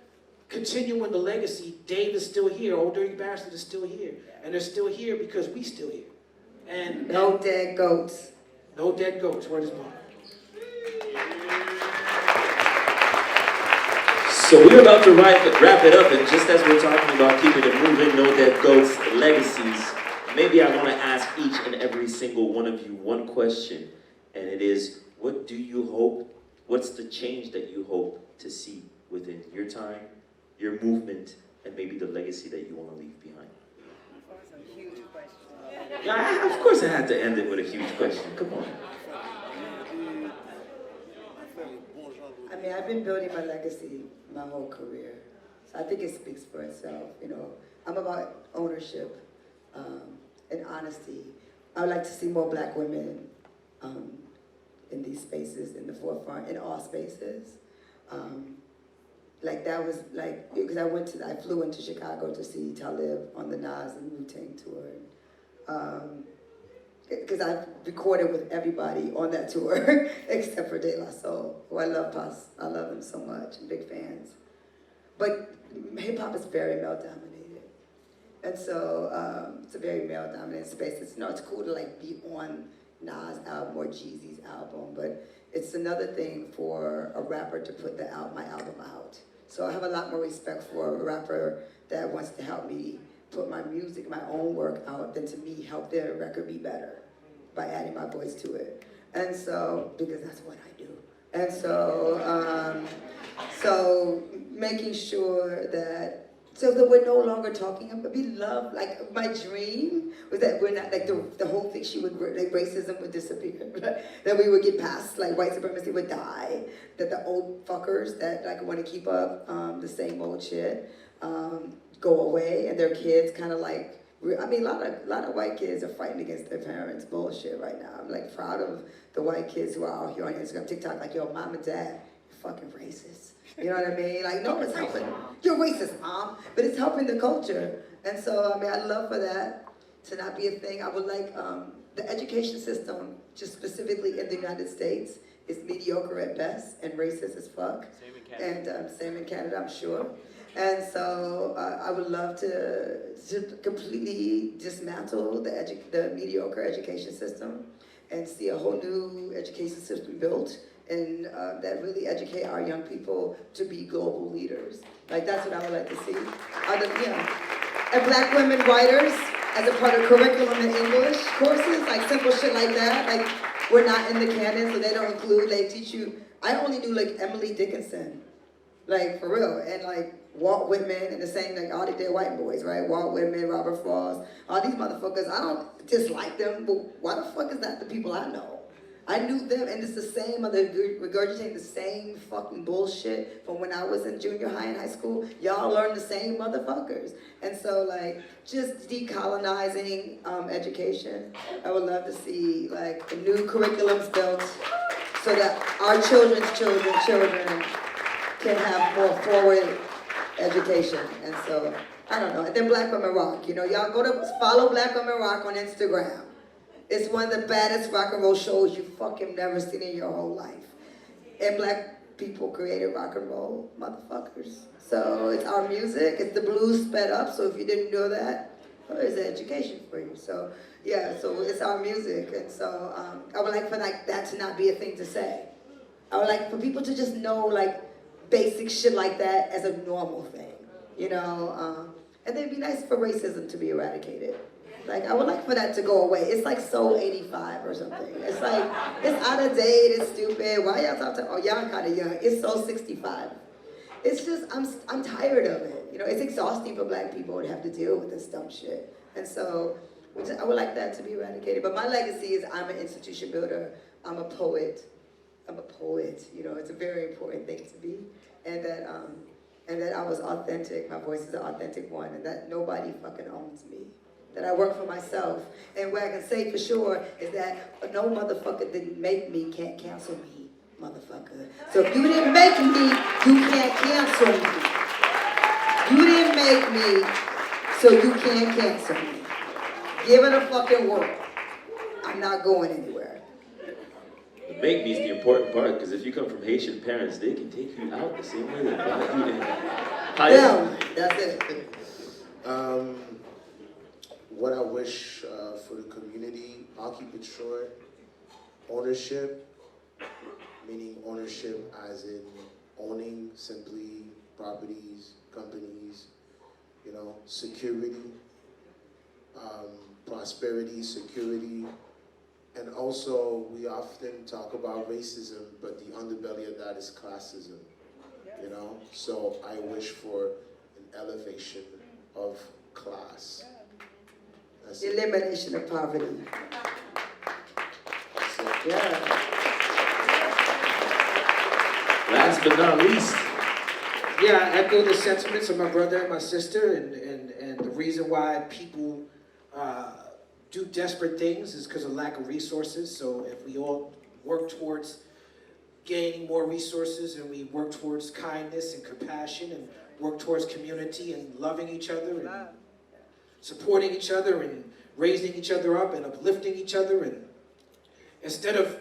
continuing the legacy. Dave is still here. Old Dirty Bastard is still here. And they're still here because we still here. And no dead goats. No dead goats. Word is mine. So we're about to wrap it up, and just as we're talking about keeping it moving, no dead goats, legacies, maybe I want to ask each and every single one of you one question, and it is, what do you hope, what's the change that you hope to see within your time, your movement, and maybe the legacy that you want to leave behind? That's a huge question. Yeah, of course I had to end it with a huge question. Come on. I mean, I've been building my legacy my whole career. So I think it speaks for itself. You know, I'm about ownership and honesty. I would like to see more black women in these spaces, in the forefront, in all spaces. Like that was like, because I flew into Chicago to see Talib on the Nas and Wu-Tang tour. Because I recorded with everybody on that tour except for De La Soul, who I love. I love him so much. I'm big fans. But hip hop is very male dominated, and so it's a very male dominated space. It's it's cool to like be on Nas' album or Jeezy's album, but it's another thing for a rapper to put my album out. So I have a lot more respect for a rapper that wants to help me put my music, my own work out, than to me help their record be better by adding my voice to it. And so, because that's what I do. And so, so making sure that, so that we're no longer talking about, we love, like my dream was that we're not, like the whole thing, like racism would disappear, that we would get past, like white supremacy would die, that the old fuckers that like want to keep up the same old shit, go away, and their kids kind of like, I mean, a lot of white kids are fighting against their parents' bullshit right now. I'm like proud of the white kids who are out here on Instagram, TikTok, like, yo, mom and dad, fucking racist. You know what I mean? Like, no, it's helping. You're racist, Mom, but it's helping the culture. And so, I mean, I'd love for that to not be a thing. I would like the education system, just specifically in the United States, is mediocre at best and racist as fuck. Same in Canada. And same in Canada, I'm sure. And so I would love to completely dismantle the mediocre education system and see a whole new education system built and that really educate our young people to be global leaders. Like, that's what I would like to see. And Black women writers as a part of curriculum in English courses, like simple shit like that. Like, we're not in the canon, so they don't include, they teach you. I only knew like Emily Dickinson, like for real, and like Walt Whitman, and the same, like all they're white boys, right? Walt Whitman, Robert Frost, all these motherfuckers. I don't dislike them, but why the fuck is that the people I know? I knew them, and it's the same, they're regurgitating the same fucking bullshit from when I was in junior high and high school. Y'all learn the same motherfuckers. And so, like, just decolonizing education. I would love to see, like, new curriculums built so that our children's children can have more forward education. And so, I don't know. And then Black Women Rock. You know, y'all go to follow Black Women Rock on Instagram. It's one of the baddest rock and roll shows you've fucking never seen in your whole life. And Black people created rock and roll, motherfuckers. So it's our music, it's the blues sped up, so if you didn't know that, well, it's an education for you. So yeah, so it's our music. And so I would like for like that to not be a thing to say. I would like for people to just know like basic shit like that as a normal thing, you know? And then it'd be nice for racism to be eradicated. Like, I would like for that to go away. It's like so 85 or something. It's like, it's out of date, it's stupid. Why y'all talking to, oh, y'all kind of young. It's so 65. It's just, I'm tired of it. You know, it's exhausting for Black people to have to deal with this dumb shit. And so, I would like that to be eradicated. But my legacy is I'm an institution builder. I'm a poet. You know, it's a very important thing to be. And that I was authentic. My voice is an authentic one. And that nobody fucking owns me. That I work for myself. And what I can say for sure is that no motherfucker didn't make me can't cancel me, motherfucker. So if you didn't make me, you can't cancel me. You didn't make me, so you can't cancel me. Give it a fucking whirl. I'm not going anywhere. The make me is the important part, because if you come from Haitian parents, they can take you out the same way they brought you in. Damn, that's it. What I wish for the community, I'll keep it short. Ownership, meaning ownership as in owning simply properties, companies, you know, security, prosperity, security. And also, we often talk about racism, but the underbelly of that is classism, you know? So I wish for an elevation of class. Elimination of poverty. Yeah. Last but not least. Yeah, I echo the sentiments of my brother and my sister, and the reason why people do desperate things is because of lack of resources. So if we all work towards gaining more resources and we work towards kindness and compassion and work towards community and loving each other and supporting each other and raising each other up and uplifting each other, and instead of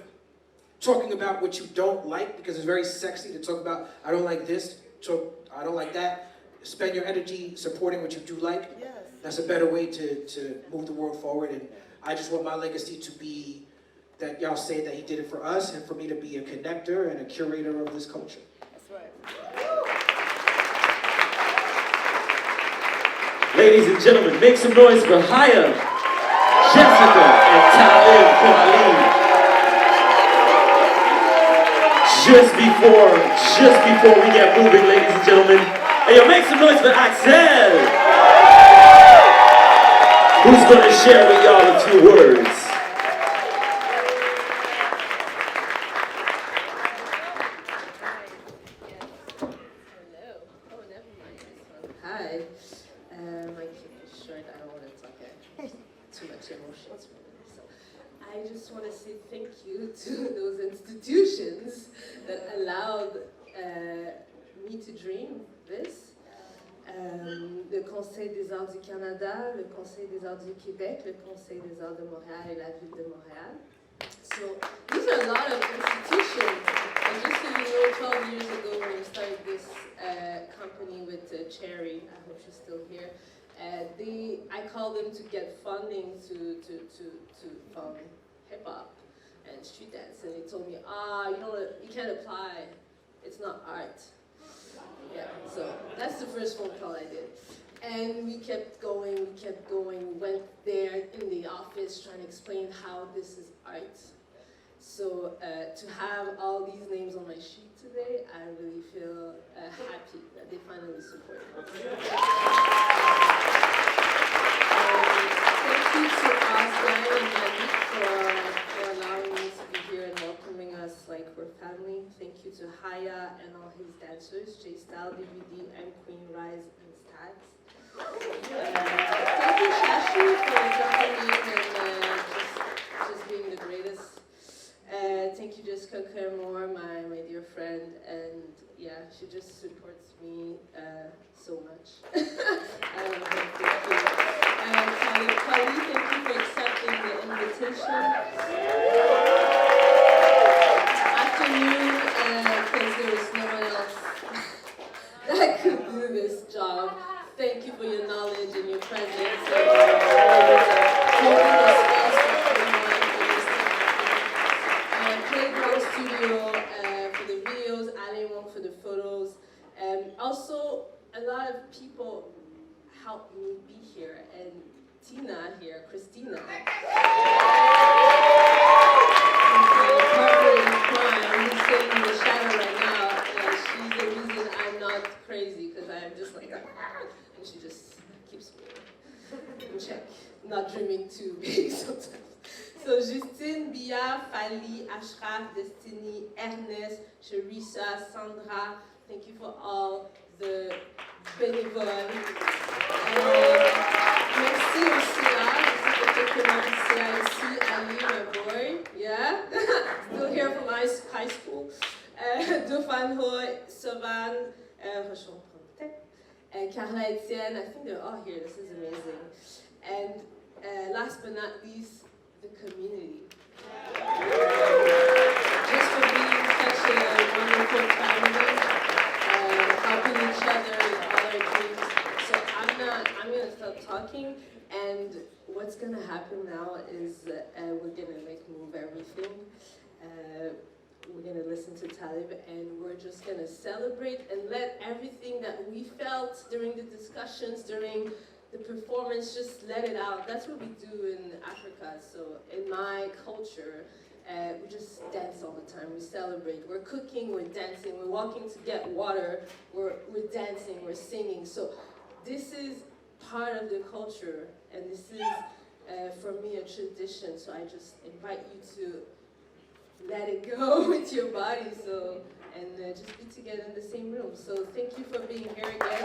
talking about what you don't like, because it's very sexy to talk about, I don't like this, I don't like that, spend your energy supporting what you do like. Yes. That's a better way to move the world forward. And I just want my legacy to be that y'all say that he did it for us, and for me to be a connector and a curator of this culture. That's right. Ladies and gentlemen, make some noise for Haya, Jessica, and Talib Kweli. Just before we get moving, ladies and gentlemen, hey, yo, make some noise for Axel, who's going to share with y'all a few words. Hi. I keep it short. I don't want to talk too much emotions. So I just want to say thank you to those institutions that allowed me to dream this. Le Conseil des Arts du Canada, le Conseil des Arts du Québec, le Conseil des Arts de Montréal et la Ville de Montréal. So these are a lot of institutions. And just so you know, 12 years ago when we started this company with Cherry, I hope she's still here, I called them to get funding to fund hip-hop and street dance. And they told me, you can't apply. It's not art. Yeah, so that's the first phone call I did. And we kept going, we went there in the office trying to explain how this is art. So to have all these names on my sheet today, I really feel happy that they finally support me. Thank you to Oscar and Malik for allowing me to be here and welcoming us like we're family. Thank you to Haya and all his dancers, J Style, DVD, M Queen, Rise, and Stats. Thank you, Shashi, for jumping in and just being the greatest. Thank you, Jessica Kermore, my dear friend, and yeah, she just supports me so much. Thank you. Talib Kweli, thank you for accepting the invitation. Afternoon, because there was no one else that could do this job. Thank you for your knowledge and your presence. Holding the space for everyone for this time. Playground Studio for the videos, animé for the photos. Also, a lot of people helped me be here, and Tina here, Christina. Partner in crime, who's sitting in the shadow right now, and she's the reason I'm not crazy, because I'm just like, and she just keeps me in check, not dreaming too big sometimes. So Justine, Bia, Fali, Ashraf, Destiny, Ernest, Charissa, Sandra, thank you for all the bénévoles. Merci aussi là, je sais que ici, Ali, my boy, yeah, still here from high school. Dauphin Hoy, Savan, Rochon Promptet, Carla Etienne, I think they're all here, this is amazing. And last but not least, the community. Just for being such a wonderful family, helping each other with all our dreams. So I'm gonna stop talking, and what's gonna happen now is we're gonna move everything. We're gonna listen to Talib, and we're just gonna celebrate and let everything that we felt during the discussions, during the performance, just let it out. That's what we do in Africa. So in my culture, we just dance all the time. We celebrate. We're cooking, we're dancing, we're walking to get water, we're dancing, we're singing. So this is part of the culture, and this is, for me, a tradition. So I just invite you to let it go with your body, so, and just be together in the same room. So thank you for being here again.